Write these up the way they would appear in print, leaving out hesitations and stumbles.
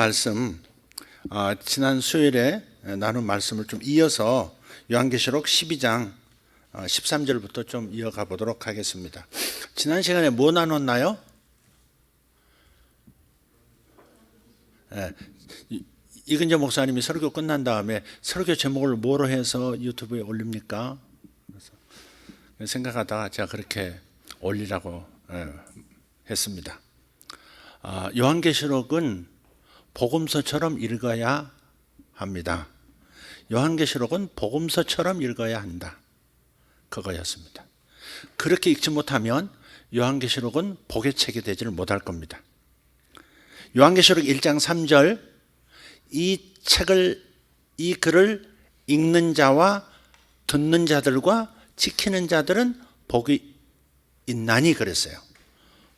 말씀, 지난 수요일에 나눈 말씀을 좀 이어서 요한계시록 12장 13절부터 좀 이어가 보도록 하겠습니다. 지난 시간에 뭐 나눴나요? 이근재 목사님이 설교 끝난 다음에 설교 제목을 뭐로 해서 유튜브에 올립니까? 그래서 생각하다가 제가 그렇게 올리라고 했습니다. 요한계시록은 복음서처럼 읽어야 합니다. 요한계시록은 복음서처럼 읽어야 한다. 그거였습니다. 그렇게 읽지 못하면 요한계시록은 복의 책이 되지를 못할 겁니다. 요한계시록 1장 3절, 이 글을 읽는 자와 듣는 자들과 지키는 자들은 복이 있나니 그랬어요.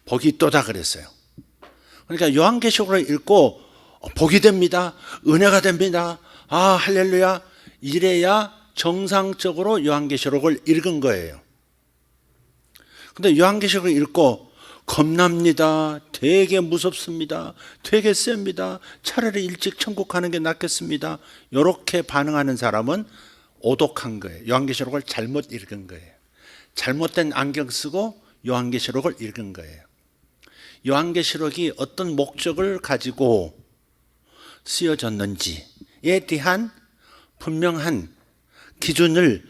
복이 있도다 그랬어요. 그러니까 요한계시록을 읽고 복이 됩니다. 은혜가 됩니다. 할렐루야. 이래야 정상적으로 요한계시록을 읽은 거예요. 근데 요한계시록을 읽고 겁납니다. 되게 무섭습니다. 되게 셉니다. 차라리 일찍 천국 가는 게 낫겠습니다. 이렇게 반응하는 사람은 오독한 거예요. 요한계시록을 잘못 읽은 거예요. 잘못된 안경 쓰고 요한계시록을 읽은 거예요. 요한계시록이 어떤 목적을 가지고 쓰여졌는지에 대한 분명한 기준을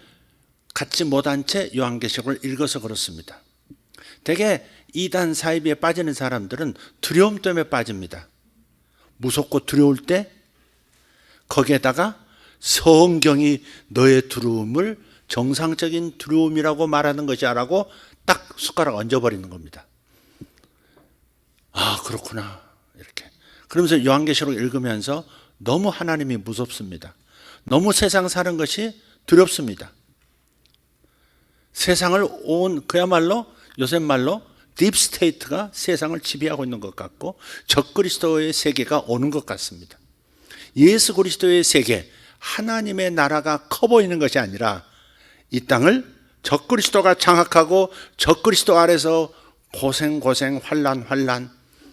갖지 못한 채 요한계시록을 읽어서 그렇습니다. 대개 이단 사이비에 빠지는 사람들은 두려움 때문에 빠집니다. 무섭고 두려울 때 거기에다가 성경이 너의 두려움을 정상적인 두려움이라고 말하는 것이라고 딱 숟가락 얹어버리는 겁니다. 그렇구나 이렇게. 그러면서 요한계시록 읽으면서 너무 하나님이 무섭습니다. 너무 세상 사는 것이 두렵습니다. 세상을 그야말로 요새 말로 딥스테이트가 세상을 지배하고 있는 것 같고 적그리스도의 세계가 오는 것 같습니다. 예수 그리스도의 세계, 하나님의 나라가 커 보이는 것이 아니라 이 땅을 적그리스도가 장악하고 적그리스도 아래서 고생 환난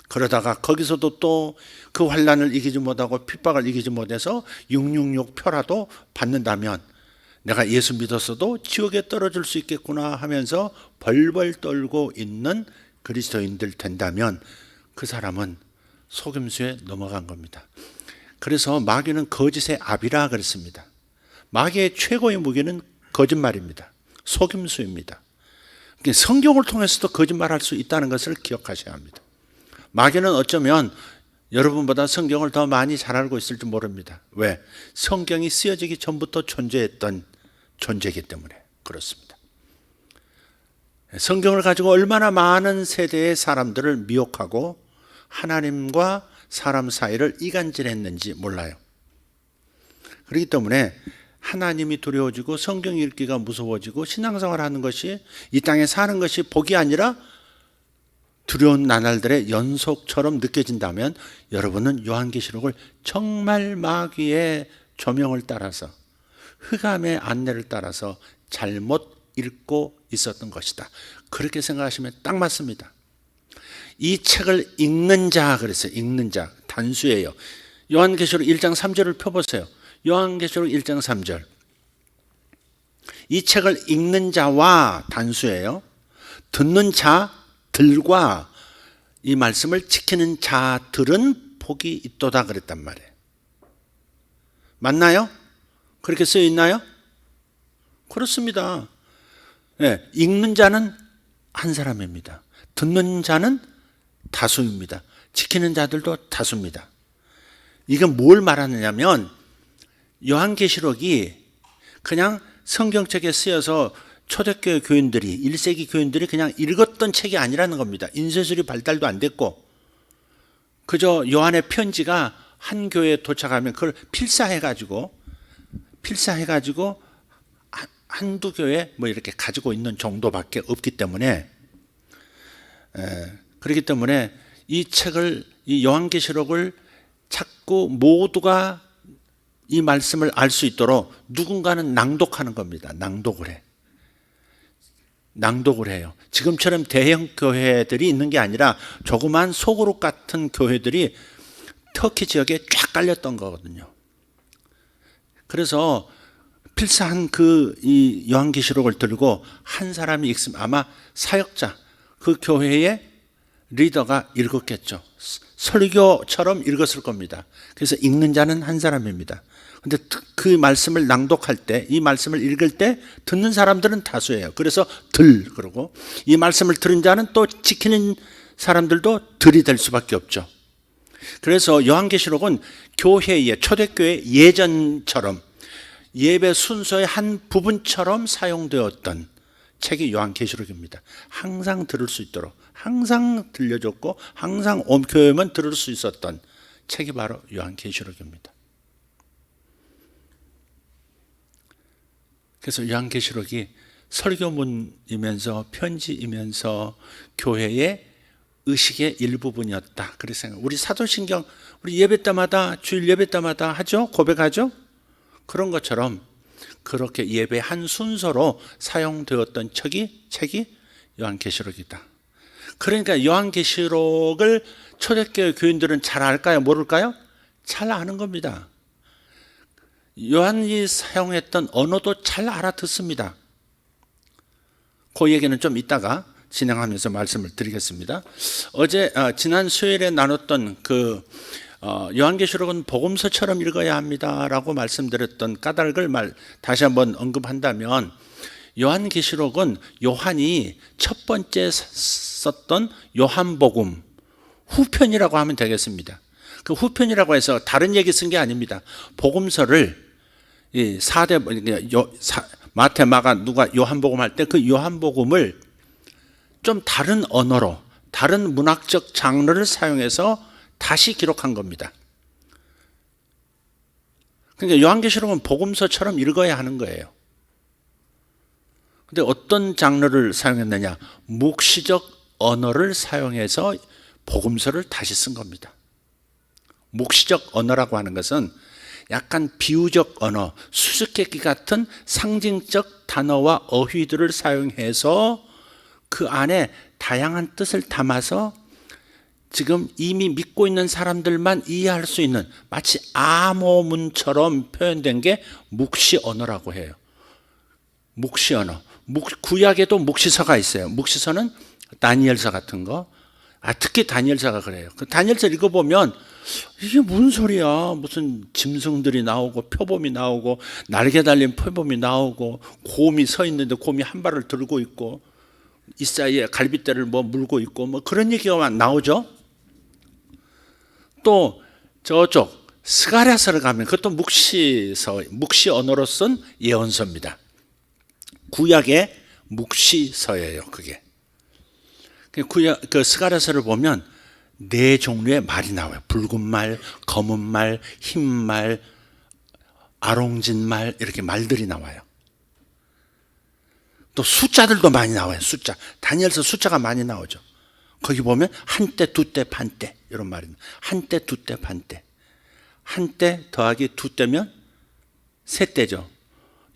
그러다가 거기서도 또 그 환난을 이기지 못하고 핍박을 이기지 못해서 666 표라도 받는다면 내가 예수 믿었어도 지옥에 떨어질 수 있겠구나 하면서 벌벌 떨고 있는 그리스도인들 된다면 그 사람은 속임수에 넘어간 겁니다. 그래서 마귀는 거짓의 압이라 그랬습니다. 마귀의 최고의 무기는 거짓말입니다. 속임수입니다. 성경을 통해서도 거짓말할 수 있다는 것을 기억하셔야 합니다. 마귀는 어쩌면 여러분보다 성경을 더 많이 잘 알고 있을지 모릅니다. 왜? 성경이 쓰여지기 전부터 존재했던 존재이기 때문에 그렇습니다. 성경을 가지고 얼마나 많은 세대의 사람들을 미혹하고 하나님과 사람 사이를 이간질했는지 몰라요. 그렇기 때문에 하나님이 두려워지고 성경 읽기가 무서워지고 신앙생활하는 것이 이 땅에 사는 것이 복이 아니라 두려운 나날들의 연속처럼 느껴진다면 여러분은 요한계시록을 정말 마귀의 조명을 따라서 흑암의 안내를 따라서 잘못 읽고 있었던 것이다. 그렇게 생각하시면 딱 맞습니다. 이 책을 읽는 자 그랬어요. 읽는 자 단수예요. 요한계시록 1장 3절을 펴보세요. 요한계시록 1장 3절. 이 책을 읽는 자와 단수예요. 듣는 자들과 이 말씀을 지키는 자들은 복이 있도다 그랬단 말이에요. 맞나요? 그렇게 쓰여 있나요? 그렇습니다. 네, 읽는 자는 한 사람입니다. 듣는 자는 다수입니다. 지키는 자들도 다수입니다. 이건 뭘 말하느냐면 요한계시록이 그냥 성경책에 쓰여서 초대교회 교인들이 1세기 교인들이 그냥 읽었던 책이 아니라는 겁니다. 인쇄술이 발달도 안 됐고 그저 요한의 편지가 한 교회에 도착하면 그걸 필사해가지고 한두 교회 이렇게 가지고 있는 정도밖에 없기 때문에 그렇기 때문에 이 책을 이 요한계시록을 자꾸 모두가 이 말씀을 알 수 있도록 누군가는 낭독하는 겁니다. 낭독을 해요. 지금처럼 대형 교회들이 있는 게 아니라 조그만 소그룹 같은 교회들이 터키 지역에 쫙 깔렸던 거거든요. 그래서 필사한 이 요한계시록을 들고 한 사람이 읽으면 아마 사역자, 그 교회의 리더가 읽었겠죠. 설교처럼 읽었을 겁니다. 그래서 읽는 자는 한 사람입니다. 근데 그 말씀을 낭독할 때, 이 말씀을 읽을 때 듣는 사람들은 다수예요. 그래서 그러고 이 말씀을 들은 자는 또 지키는 사람들도 들이 될 수밖에 없죠. 그래서 요한계시록은 교회의 초대교회 예전처럼 예배 순서의 한 부분처럼 사용되었던 책이 요한계시록입니다. 항상 들을 수 있도록 항상 들려줬고 항상 교회만 들을 수 있었던 책이 바로 요한계시록입니다. 그래서 요한계시록이 설교문이면서 편지이면서 교회의 의식의 일부분이었다. 그래서 우리 사도신경 우리 예배 때마다 주일 예배 때마다 하죠? 고백하죠? 그런 것처럼 그렇게 예배 한 순서로 사용되었던 책이 요한계시록이다. 그러니까 요한계시록을 초대교회 교인들은 잘 알까요? 모를까요? 잘 아는 겁니다. 요한이 사용했던 언어도 잘 알아듣습니다. 그 얘기는 좀 이따가 진행하면서 말씀을 드리겠습니다. 지난 수요일에 나눴던 요한계시록은 복음서처럼 읽어야 합니다라고 말씀드렸던 까닭을 다시 한번 언급한다면, 요한계시록은 요한이 첫 번째 썼던 요한복음 후편이라고 하면 되겠습니다. 그 후편이라고 해서 다른 얘기 쓴 게 아닙니다. 복음서를 마태, 마가, 누가 요한복음 할 때 그 요한복음을 좀 다른 언어로, 다른 문학적 장르를 사용해서 다시 기록한 겁니다. 그러니까 요한계시록은 복음서처럼 읽어야 하는 거예요. 근데 어떤 장르를 사용했느냐? 묵시적 언어를 사용해서 복음서를 다시 쓴 겁니다. 묵시적 언어라고 하는 것은 약간 비유적 언어, 수수께끼 같은 상징적 단어와 어휘들을 사용해서 그 안에 다양한 뜻을 담아서 지금 이미 믿고 있는 사람들만 이해할 수 있는 마치 암호문처럼 표현된 게 묵시 언어라고 해요. 묵시 언어. 구약에도 묵시서가 있어요. 묵시서는 다니엘서 같은 거. 특히 다니엘서가 그래요. 그 다니엘서 읽어보면 이게 무슨 소리야? 무슨 짐승들이 나오고 표범이 나오고 날개 달린 표범이 나오고 곰이 서 있는데 곰이 한 발을 들고 있고 이 사이에 갈빗대를 물고 있고 그런 얘기가 나오죠. 또 저쪽 스가랴서를 가면 그것도 묵시 언어로 쓴 예언서입니다. 구약의 묵시서예요. 그게. 그 스가랴서를 보면 네 종류의 말이 나와요. 붉은 말, 검은 말, 흰 말, 아롱진 말, 이렇게 말들이 나와요. 또 숫자들도 많이 나와요. 숫자. 다니엘서 숫자가 많이 나오죠. 거기 보면 한때, 두때, 반때 이런 말입니다. 한때, 두때, 반때. 한때 더하기 두때면 세때죠.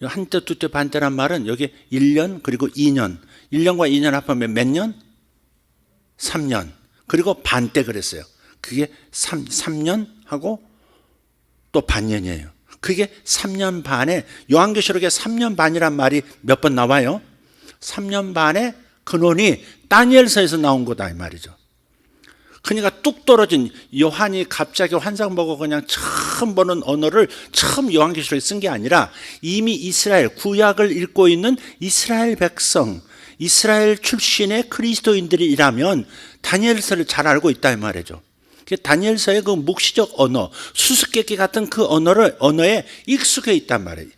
한때, 두때, 반때란 말은 여기 1년 그리고 2년. 1년과 2년 합하면 몇 년? 3년. 그리고 반때 그랬어요. 그게 3년하고 또 반년이에요. 그게 3년 반에, 요한계시록에 3년 반이란 말이 몇 번 나와요? 3년 반의 근원이 다니엘서에서 나온 거다 이 말이죠. 그러니까 뚝 떨어진, 요한이 갑자기 환상 보고 그냥 처음 보는 언어를 처음 요한계시록에 쓴 게 아니라 이미 이스라엘, 구약을 읽고 있는 이스라엘 백성, 이스라엘 출신의 그리스도인들이라면 다니엘서를 잘 알고 있다 이 말이죠. 다니엘서의 그 묵시적 언어, 수수께끼 같은 그 언어에 익숙해 있단 말이에요.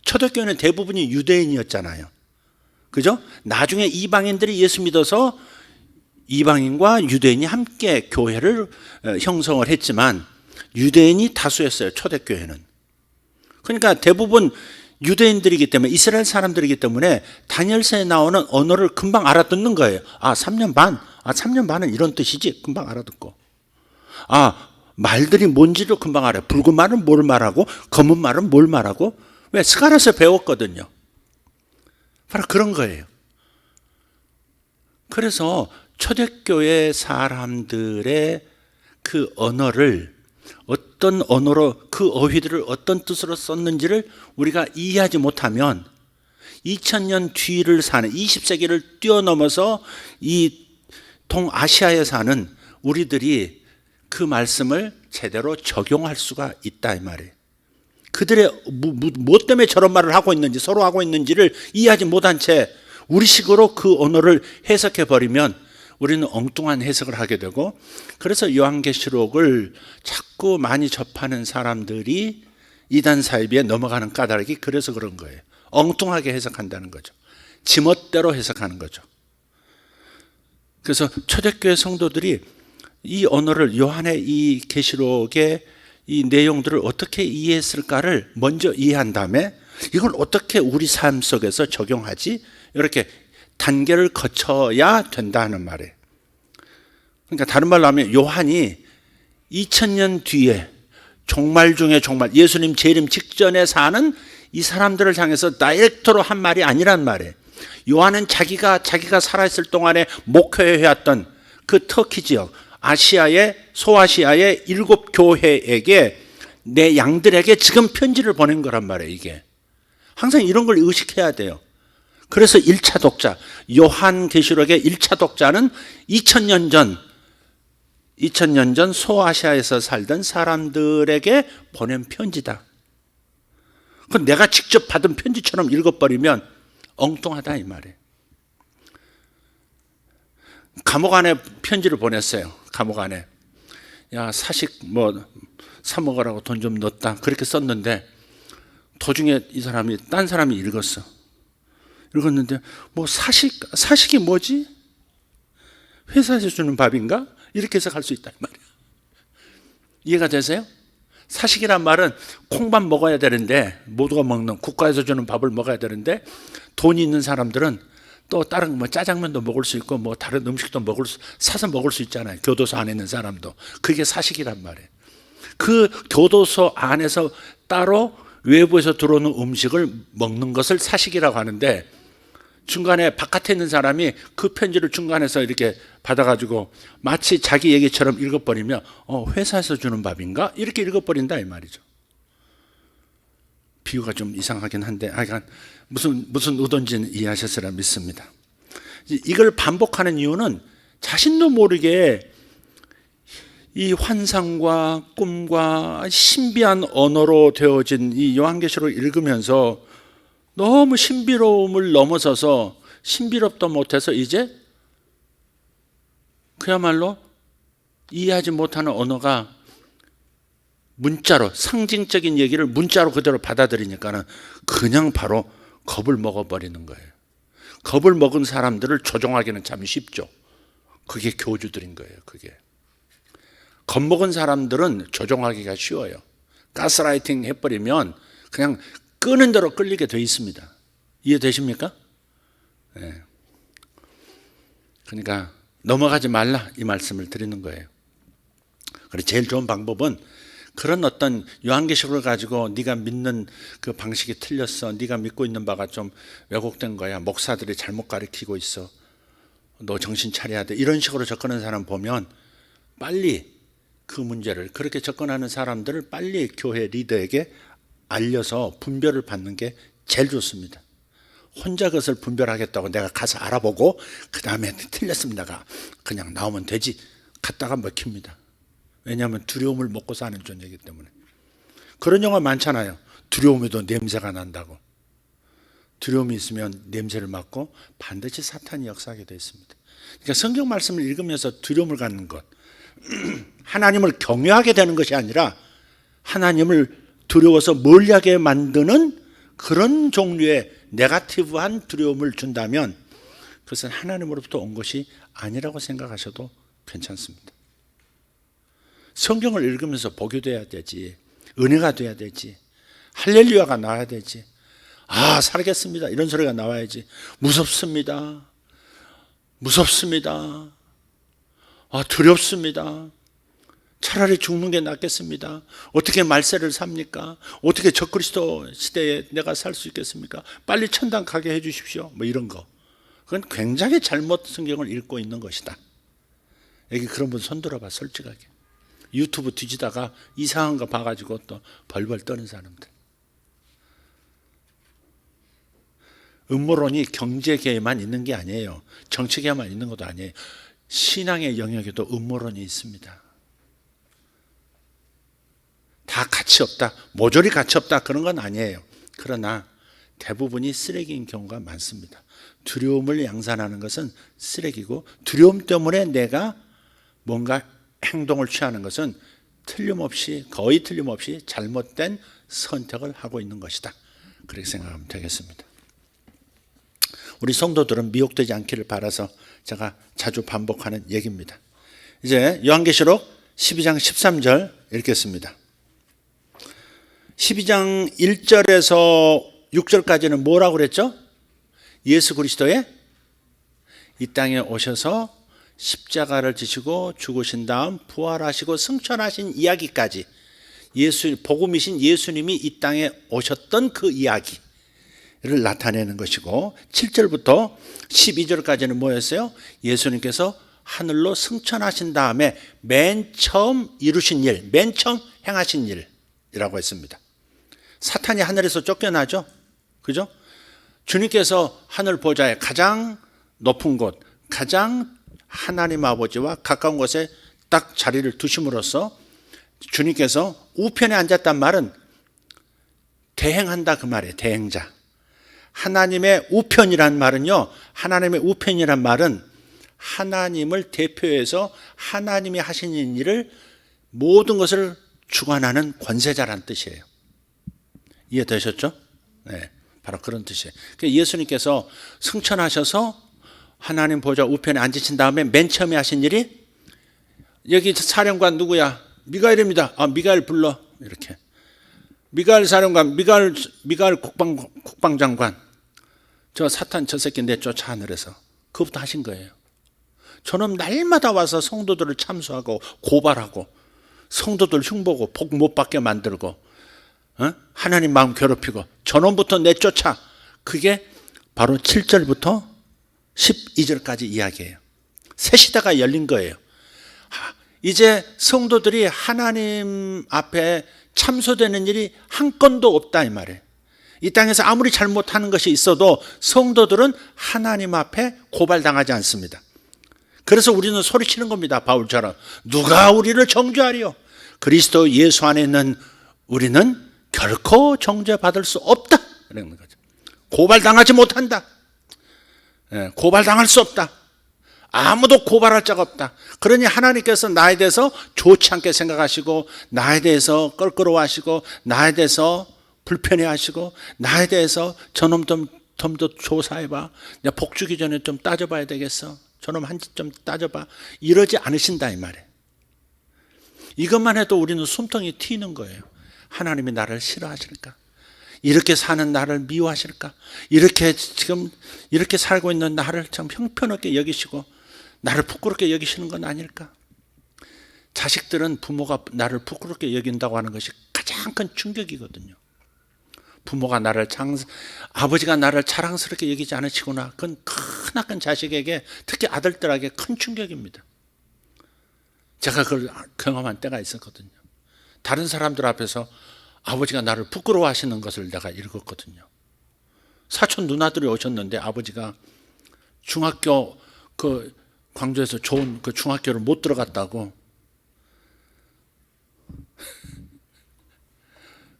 초대교회는 대부분이 유대인이었잖아요. 그죠? 나중에 이방인들이 예수 믿어서 이방인과 유대인이 함께 교회를 형성을 했지만 유대인이 다수였어요. 초대교회는. 그러니까 대부분 유대인들이기 때문에, 이스라엘 사람들이기 때문에 다니엘서에 나오는 언어를 금방 알아듣는 거예요. 3년 반. 3년 반은 이런 뜻이지. 금방 알아듣고. 말들이 뭔지도 금방 알아요. 붉은 말은 뭘 말하고 검은 말은 뭘 말하고. 왜? 스가랴서 배웠거든요. 바로 그런 거예요. 그래서 초대교회 사람들의 그 언어를 어떤 언어로 그 어휘들을 어떤 뜻으로 썼는지를 우리가 이해하지 못하면 2000년 뒤를 사는 20세기를 뛰어넘어서 이 동아시아에 사는 우리들이 그 말씀을 제대로 적용할 수가 있다 이 말이에요. 그들의 무엇 때문에 저런 말을 하고 있는지 서로 하고 있는지를 이해하지 못한 채 우리식으로 그 언어를 해석해 버리면 우리는 엉뚱한 해석을 하게 되고, 그래서 요한계시록을 자꾸 많이 접하는 사람들이 이단 사이비에 넘어가는 까닭이 그래서 그런 거예요. 엉뚱하게 해석한다는 거죠. 지멋대로 해석하는 거죠. 그래서 초대교회 성도들이 이 언어를, 요한의 이 계시록의 이 내용들을 어떻게 이해했을까를 먼저 이해한 다음에 이걸 어떻게 우리 삶 속에서 적용하지? 이렇게 단계를 거쳐야 된다는 말이에요. 그러니까 다른 말로 하면 요한이 2000년 뒤에 종말 중에 종말, 예수님 재림 직전에 사는 이 사람들을 향해서 다이렉트로 한 말이 아니란 말이에요. 요한은 자기가 살아있을 동안에 목회해왔던 그 터키 지역, 소아시아의 7교회에게, 내 양들에게 지금 편지를 보낸 거란 말이에요. 이게 항상 이런 걸 의식해야 돼요. 그래서 1차 독자, 요한계시록의 1차 독자는 2000년 전 소아시아에서 살던 사람들에게 보낸 편지다. 그건 내가 직접 받은 편지처럼 읽어버리면 엉뚱하다 이 말이에요. 감옥 안에 편지를 보냈어요. 감옥 안에, 야 사식 사 먹으라고 돈 좀 넣었다 그렇게 썼는데, 도중에 딴 사람이 읽었는데 사식이 뭐지? 회사에서 주는 밥인가? 이렇게 해석할 수 있단 말이에요. 이해가 되세요? 사식이란 말은 콩밥 먹어야 되는데, 모두가 먹는 국가에서 주는 밥을 먹어야 되는데, 돈이 있는 사람들은 또 다른 짜장면도 먹을 수 있고 다른 음식도 사서 먹을 수 있잖아요. 교도소 안에 있는 사람도. 그게 사식이란 말이에요. 그 교도소 안에서 따로 외부에서 들어오는 음식을 먹는 것을 사식이라고 하는데, 중간에 바깥에 있는 사람이 그 편지를 중간에서 이렇게 받아가지고 마치 자기 얘기처럼 읽어버리면 회사에서 주는 밥인가? 이렇게 읽어버린다 이 말이죠. 비유가 좀 이상하긴 한데 무슨 의도인지는 이해하셨으리라 믿습니다. 이걸 반복하는 이유는 자신도 모르게 이 환상과 꿈과 신비한 언어로 되어진 이 요한계시록을 읽으면서 너무 신비로움을 넘어서서 신비롭도 못해서 이제 그야말로 이해하지 못하는 언어가 문자로, 상징적인 얘기를 문자로 그대로 받아들이니까는 그냥 바로 겁을 먹어버리는 거예요. 겁을 먹은 사람들을 조종하기는 참 쉽죠. 그게 교주들인 거예요. 그게 겁먹은 사람들은 조종하기가 쉬워요. 가스라이팅 해버리면 그냥 끄는 대로 끌리게 돼 있습니다. 이해되십니까? 네. 그러니까 넘어가지 말라 이 말씀을 드리는 거예요. 그래서 제일 좋은 방법은 그런 어떤 요한계시록을 가지고 네가 믿는 그 방식이 틀렸어, 네가 믿고 있는 바가 좀 왜곡된 거야, 목사들이 잘못 가르치고 있어, 너 정신 차려야 돼, 이런 식으로 접근하는 사람 보면 빨리 그 문제를, 그렇게 접근하는 사람들을 빨리 교회 리더에게 알려서 분별을 받는 게 제일 좋습니다. 혼자 그것을 분별하겠다고 내가 가서 알아보고 그 다음에 틀렸습니다가 그냥 나오면 되지, 갔다가 먹힙니다. 왜냐하면 두려움을 먹고 사는 존재이기 때문에. 그런 영화 많잖아요. 두려움에도 냄새가 난다고. 두려움이 있으면 냄새를 맡고 반드시 사탄이 역사하게 되어 있습니다. 그러니까 성경 말씀을 읽으면서 두려움을 갖는 것, 하나님을 경외하게 되는 것이 아니라 하나님을 두려워서 멀리하게 만드는 그런 종류의 네거티브한 두려움을 준다면 그것은 하나님으로부터 온 것이 아니라고 생각하셔도 괜찮습니다. 성경을 읽으면서 복이 돼야 되지, 은혜가 돼야 되지, 할렐루야가 나와야 되지, 아 살겠습니다 이런 소리가 나와야지. 무섭습니다, 아 두렵습니다, 차라리 죽는 게 낫겠습니다, 어떻게 말세를 삽니까, 어떻게 적그리스도 시대에 내가 살 수 있겠습니까, 빨리 천당 가게 해 주십시오, 이런 거. 그건 굉장히 잘못 성경을 읽고 있는 것이다. 여기 그런 분 손 들어봐, 솔직하게. 유튜브 뒤지다가 이상한 거 봐가지고 또 벌벌 떠는 사람들. 음모론이 경제계에만 있는 게 아니에요. 정치계에만 있는 것도 아니에요. 신앙의 영역에도 음모론이 있습니다. 다 가치 없다, 모조리 가치 없다 그런 건 아니에요. 그러나 대부분이 쓰레기인 경우가 많습니다. 두려움을 양산하는 것은 쓰레기고, 두려움 때문에 내가 뭔가 행동을 취하는 것은 거의 틀림없이 잘못된 선택을 하고 있는 것이다. 그렇게 생각하면 되겠습니다. 우리 성도들은 미혹되지 않기를 바라서 제가 자주 반복하는 얘기입니다. 이제 요한계시록 12장 13절 읽겠습니다. 12장 1절에서 6절까지는 뭐라고 그랬죠? 예수 그리스도의 이 땅에 오셔서 십자가를 지시고 죽으신 다음 부활하시고 승천하신 이야기까지, 복음이신 예수님이 이 땅에 오셨던 그 이야기를 나타내는 것이고, 7절부터 12절까지는 뭐였어요? 예수님께서 하늘로 승천하신 다음에 맨 처음 이루신 일, 맨 처음 행하신 일이라고 했습니다. 사탄이 하늘에서 쫓겨나죠? 그죠? 주님께서 하늘 보좌에 가장 높은 곳, 가장 하나님 아버지와 가까운 곳에 딱 자리를 두심으로써 주님께서 우편에 앉았단 말은 대행한다 그 말이에요. 대행자. 하나님의 우편이란 말은요, 하나님의 우편이란 말은 하나님을 대표해서 하나님이 하시는 일을, 모든 것을 주관하는 권세자란 뜻이에요. 이해되셨죠? 네, 바로 그런 뜻이에요. 예수님께서 승천하셔서 하나님 보좌 우편에 앉으신 다음에 맨 처음에 하신 일이, 여기 사령관 누구야? 미가엘입니다. 미가엘 불러. 이렇게. 미가엘 사령관, 미가엘 국방장관. 저 사탄 저 새끼 내쫓아 하늘에서. 그것부터 하신 거예요. 저는 날마다 와서 성도들을 참수하고 고발하고, 성도들 흉보고 복 못 받게 만들고, 하나님 마음 괴롭히고, 저놈부터 내쫓아. 그게 바로 7절부터 12절까지 이야기예요. 새 시대가 열린 거예요. 이제 성도들이 하나님 앞에 참소되는 일이 한 건도 없다 이 말이에요. 이 땅에서 아무리 잘못하는 것이 있어도 성도들은 하나님 앞에 고발당하지 않습니다. 그래서 우리는 소리치는 겁니다. 바울처럼. 누가 우리를 정죄하리요? 그리스도 예수 안에 있는 우리는 결코 정죄받을 수 없다. 이런 거죠. 고발당하지 못한다. 고발당할 수 없다. 아무도 고발할 자가 없다. 그러니 하나님께서 나에 대해서 좋지 않게 생각하시고, 나에 대해서 껄끄러워하시고, 나에 대해서 불편해하시고, 나에 대해서 저놈 좀 더 조사해봐. 내가 복 주기 전에 좀 따져봐야 되겠어. 저놈 한 집 좀 따져봐. 이러지 않으신다 이 말이에요. 이것만 해도 우리는 숨통이 튀는 거예요. 하나님이 나를 싫어하실까? 이렇게 사는 나를 미워하실까? 지금 이렇게 살고 있는 나를 참 형편없게 여기시고 나를 부끄럽게 여기시는 건 아닐까? 자식들은 부모가 나를 부끄럽게 여긴다고 하는 것이 가장 큰 충격이거든요. 아버지가 나를 자랑스럽게 여기지 않으시구나. 그건 크나큰 자식에게, 특히 아들들에게 큰 충격입니다. 제가 그걸 경험한 때가 있었거든요. 다른 사람들 앞에서 아버지가 나를 부끄러워하시는 것을 내가 읽었거든요. 사촌 누나들이 오셨는데 아버지가 중학교 광주에서 좋은 그 중학교를 못 들어갔다고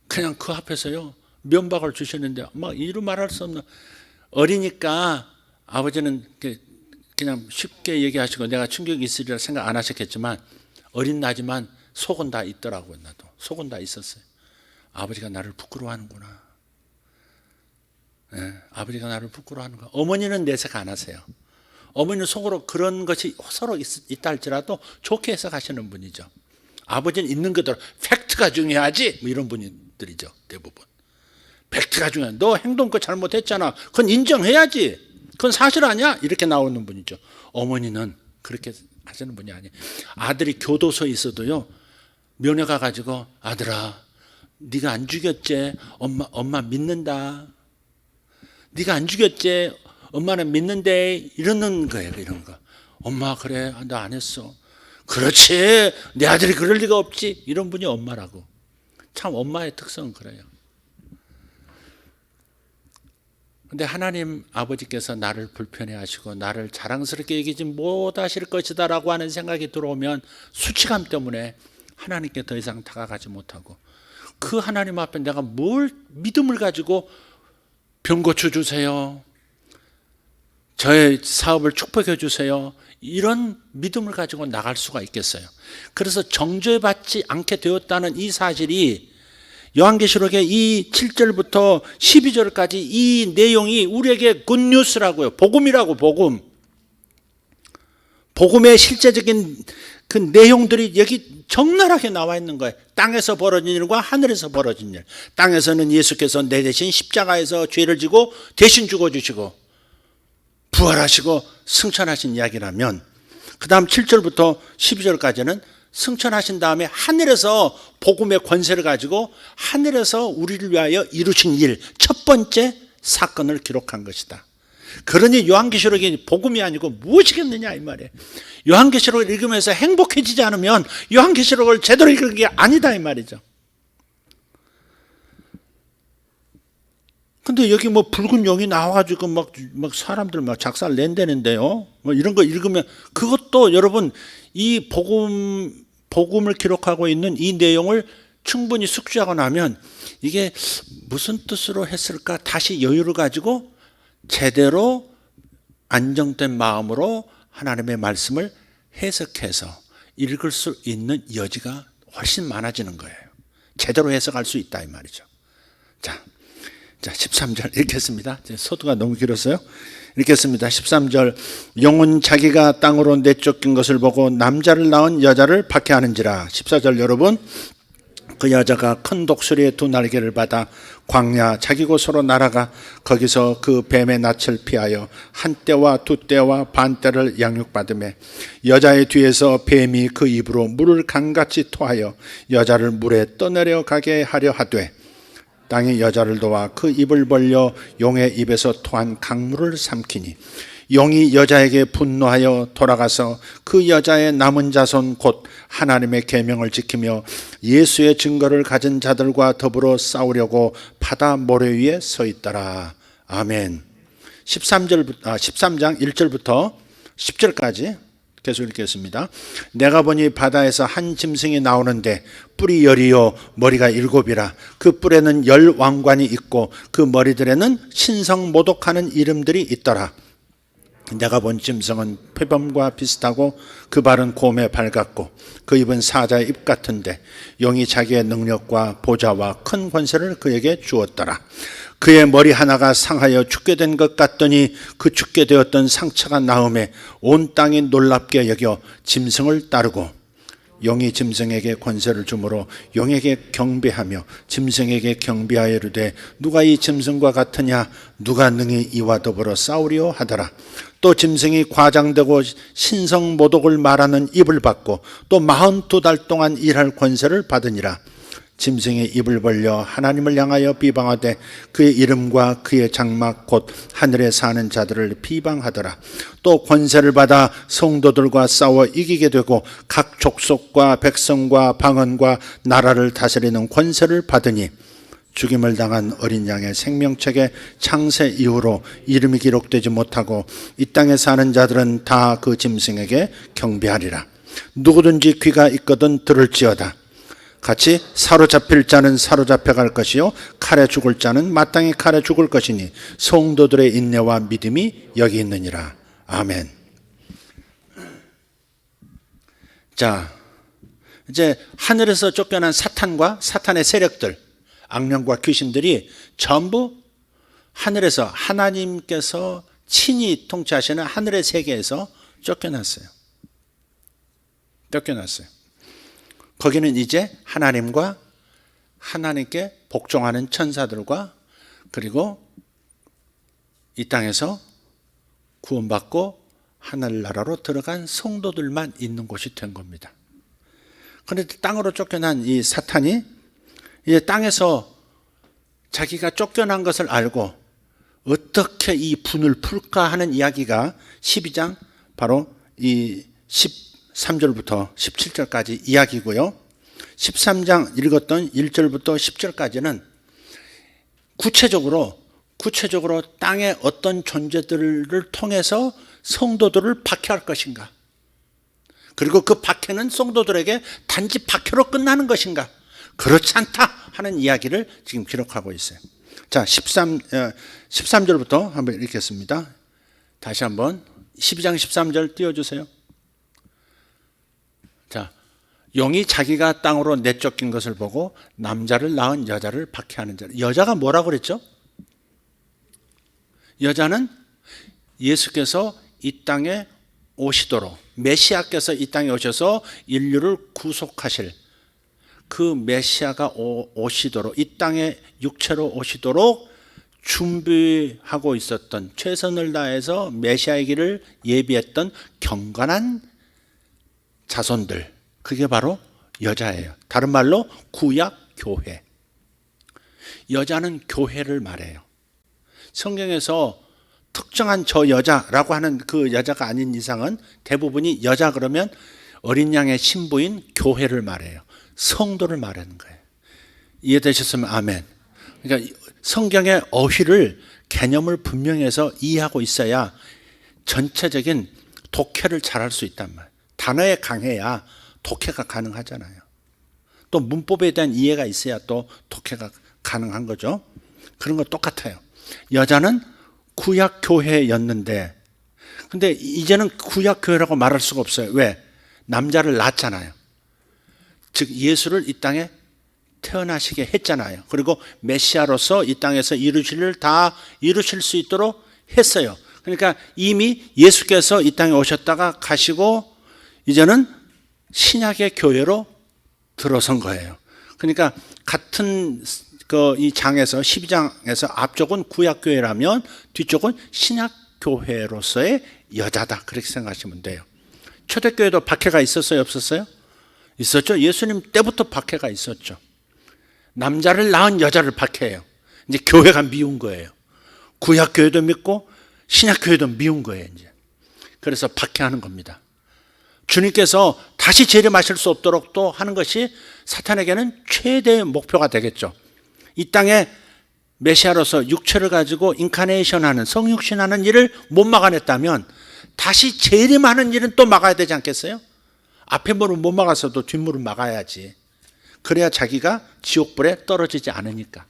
그냥 그 앞에서요 면박을 주셨는데 막 이루 말할 수 없는, 어리니까 아버지는 그냥 쉽게 얘기하시고 내가 충격이 있으리라 생각 안 하셨겠지만, 어린 나지만 속은 다 있더라고요. 나도 속은 다 있었어요. 아버지가 나를 부끄러워하는구나. 아버지가 나를 부끄러워하는구나. 어머니는 내색 안 하세요. 어머니는 속으로 그런 것이 서로 있다 할지라도 좋게 해석하시는 분이죠. 아버지는 있는 그대로 팩트가 중요하지 뭐 이런 분들이죠. 대부분 팩트가 중요해. 너 행동껏 잘못했잖아. 그건 인정해야지. 그건 사실 아니야. 이렇게 나오는 분이죠. 어머니는 그렇게 하시는 분이 아니에요. 아들이 교도소에 있어도요 면회 가가지고 아들아 네가 안 죽였지? 엄마 믿는다. 네가 안 죽였지? 엄마는 믿는데. 이러는 거예요. 이런 거. 엄마 그래 나 안 했어. 그렇지, 내 아들이 그럴 리가 없지. 이런 분이 엄마라고. 참 엄마의 특성은 그래요. 근데 하나님 아버지께서 나를 불편해하시고 나를 자랑스럽게 여기지 못하실 것이다 라고 하는 생각이 들어오면 수치감 때문에 하나님께 더 이상 다가가지 못하고, 그 하나님 앞에 내가 뭘 믿음을 가지고 병 고쳐주세요, 저의 사업을 축복해 주세요, 이런 믿음을 가지고 나갈 수가 있겠어요. 그래서 정죄받지 않게 되었다는 이 사실이 요한계시록의 이 7절부터 12절까지 이 내용이 우리에게 굿뉴스라고요. 복음이라고, 복음. 복음의 실제적인 그 내용들이 여기 적나라하게 나와 있는 거예요. 땅에서 벌어진 일과 하늘에서 벌어진 일. 땅에서는 예수께서 내 대신 십자가에서 죄를 지고 대신 죽어주시고 부활하시고 승천하신 이야기라면, 그 다음 7절부터 12절까지는 승천하신 다음에 하늘에서 복음의 권세를 가지고 하늘에서 우리를 위하여 이루신 일, 첫 번째 사건을 기록한 것이다. 그러니 요한계시록이 복음이 아니고 무엇이겠느냐 이 말이에요. 요한계시록을 읽으면서 행복해지지 않으면 요한계시록을 제대로 읽은 게 아니다 이 말이죠. 근데 여기 뭐 붉은 용이 나와가지고 막 사람들 막 작살 낸다는데요. 뭐 이런 거 읽으면, 그것도 여러분 이 복음을 기록하고 있는 이 내용을 충분히 숙지하고 나면 이게 무슨 뜻으로 했을까 다시 여유를 가지고 제대로 안정된 마음으로 하나님의 말씀을 해석해서 읽을 수 있는 여지가 훨씬 많아지는 거예요. 제대로 해석할 수 있다 이 말이죠. 자 13절 읽겠습니다. 소두가 너무 길었어요. 읽겠습니다. 13절. 용은 자기가 땅으로 내쫓긴 것을 보고 남자를 낳은 여자를 박해하는지라. 14절 여러분. 그 여자가 큰 독수리의 두 날개를 받아 광야 자기 곳으로 날아가 거기서 그 뱀의 낯을 피하여 한 떼와 두 떼와 반 떼를 양육받으며 여자의 뒤에서 뱀이 그 입으로 물을 강같이 토하여 여자를 물에 떠내려 가게 하려 하되 땅이 여자를 도와 그 입을 벌려 용의 입에서 토한 강물을 삼키니 용이 여자에게 분노하여 돌아가서 그 여자의 남은 자손 곧 하나님의 계명을 지키며 예수의 증거를 가진 자들과 더불어 싸우려고 바다 모래 위에 서 있더라. 아멘. 13장 1절부터 10절까지 계속 읽겠습니다. 내가 보니 바다에서 한 짐승이 나오는데 뿔이 10이요 머리가 7이라. 그 뿔에는 10 왕관이 있고 그 머리들에는 신성모독하는 이름들이 있더라. 내가 본 짐승은 표범과 비슷하고 그 발은 곰의 발 같고 그 입은 사자의 입 같은데 용이 자기의 능력과 보좌와 큰 권세를 그에게 주었더라. 그의 머리 하나가 상하여 죽게 된 것 같더니 그 죽게 되었던 상처가 나음에 온 땅이 놀랍게 여겨 짐승을 따르고 용이 짐승에게 권세를 주므로 용에게 경배하며 짐승에게 경배하여 이르되 누가 이 짐승과 같으냐 누가 능히 이와 더불어 싸우리요 하더라. 또 짐승이 과장되고 신성모독을 말하는 입을 받고 또 42달 동안 일할 권세를 받으니라. 짐승의 입을 벌려 하나님을 향하여 비방하되 그의 이름과 그의 장막 곧 하늘에 사는 자들을 비방하더라. 또 권세를 받아 성도들과 싸워 이기게 되고 각 족속과 백성과 방언과 나라를 다스리는 권세를 받으니 죽임을 당한 어린 양의 생명책에 창세 이후로 이름이 기록되지 못하고 이 땅에 사는 자들은 다 그 짐승에게 경배하리라. 누구든지 귀가 있거든 들을지어다. 같이 사로잡힐 자는 사로잡혀 갈 것이요 칼에 죽을 자는 마땅히 칼에 죽을 것이니 성도들의 인내와 믿음이 여기 있느니라. 아멘. 자, 이제 하늘에서 쫓겨난 사탄과 사탄의 세력들, 악령과 귀신들이 전부 하늘에서 하나님께서 친히 통치하시는 하늘의 세계에서 쫓겨났어요. 거기는 이제 하나님과 하나님께 복종하는 천사들과 그리고 이 땅에서 구원받고 하늘나라로 들어간 성도들만 있는 곳이 된 겁니다. 그런데 땅으로 쫓겨난 이 사탄이 이제 땅에서 자기가 쫓겨난 것을 알고 어떻게 이 분을 풀까 하는 이야기가 12장 바로 이 3절부터 17절까지 이야기고요. 13장 읽었던 1절부터 10절까지는 구체적으로 땅의 어떤 존재들을 통해서 성도들을 박해할 것인가, 그리고 그 박해는 성도들에게 단지 박해로 끝나는 것인가, 그렇지 않다 하는 이야기를 지금 기록하고 있어요. 자, 13절부터 한번 읽겠습니다. 다시 한번 12장 13절 띄워주세요. 자, 용이 자기가 땅으로 내쫓긴 것을 보고 남자를 낳은 여자를 박해하는 자. 여자가 뭐라고 그랬죠? 여자는 예수께서 이 땅에 오시도록, 메시아께서 이 땅에 오셔서 인류를 구속하실 그 메시아가 오시도록, 이 땅에 육체로 오시도록 준비하고 있었던, 최선을 다해서 메시아의 길을 예비했던 경건한 자손들, 그게 바로 여자예요. 다른 말로 구약 교회. 여자는 교회를 말해요. 성경에서 특정한 저 여자라고 하는 그 여자가 아닌 이상은 대부분이 여자 그러면 어린 양의 신부인 교회를 말해요. 성도를 말하는 거예요. 이해되셨으면 아멘. 그러니까 성경의 어휘를, 개념을 분명히 해서 이해하고 있어야 전체적인 독해를 잘할 수 있단 말이에요. 단어에 강해야 독해가 가능하잖아요. 또 문법에 대한 이해가 있어야 또 독해가 가능한 거죠. 그런 거 똑같아요. 여자는 구약 교회였는데, 근데 이제는 구약 교회라고 말할 수가 없어요. 왜? 남자를 낳았잖아요. 즉 예수를 이 땅에 태어나시게 했잖아요. 그리고 메시아로서 이 땅에서 이루실 일을 다 이루실 수 있도록 했어요. 그러니까 이미 예수께서 이 땅에 오셨다가 가시고 이제는 신약의 교회로 들어선 거예요. 그러니까 같은 이 장에서 12장에서 앞쪽은 구약 교회라면 뒤쪽은 신약 교회로서의 여자다, 그렇게 생각하시면 돼요. 초대교회도 박해가 있었어요, 없었어요? 있었죠. 예수님 때부터 박해가 있었죠. 남자를 낳은 여자를 박해해요. 이제 교회가 미운 거예요. 구약 교회도 믿고 신약 교회도 미운 거예요, 이제. 그래서 박해하는 겁니다. 주님께서 다시 재림하실 수 없도록 또 하는 것이 사탄에게는 최대의 목표가 되겠죠. 이 땅에 메시아로서 육체를 가지고 인카네이션하는, 성육신하는 일을 못 막아냈다면 다시 재림하는 일은 또 막아야 되지 않겠어요? 앞에 문은 못 막았어도 뒷문은 막아야지. 그래야 자기가 지옥불에 떨어지지 않으니까.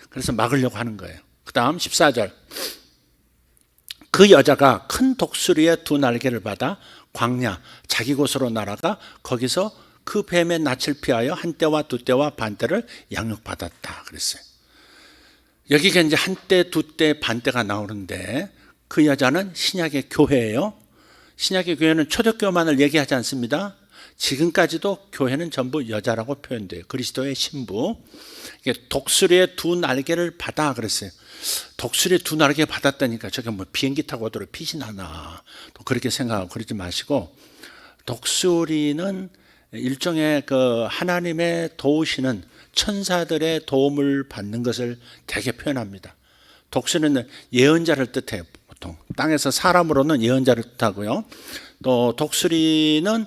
그래서 막으려고 하는 거예요. 그 다음 14절. 그 여자가 큰 독수리의 두 날개를 받아 광야 자기 곳으로 날아가 거기서 그 뱀의 낯을 피하여 한때와 두때와 반때를 양육받았다 그랬어요. 여기가 이제 한때, 두때, 반때가 나오는데 그 여자는 신약의 교회예요. 신약의 교회는 초대교회만을 얘기하지 않습니다. 지금까지도 교회는 전부 여자라고 표현돼요. 그리스도의 신부. 독수리의 두 날개를 받아 그랬어요. 독수리의 두 날개 받았다니까 저게 뭐 비행기 타고 오도록 빛이 나나, 또 그렇게 생각하고 그러지 마시고, 독수리는 일종의 그 하나님의 도우시는 천사들의 도움을 받는 것을 대개 표현합니다. 독수리는 예언자를 뜻해요. 보통 땅에서 사람으로는 예언자를 뜻하고요. 또 독수리는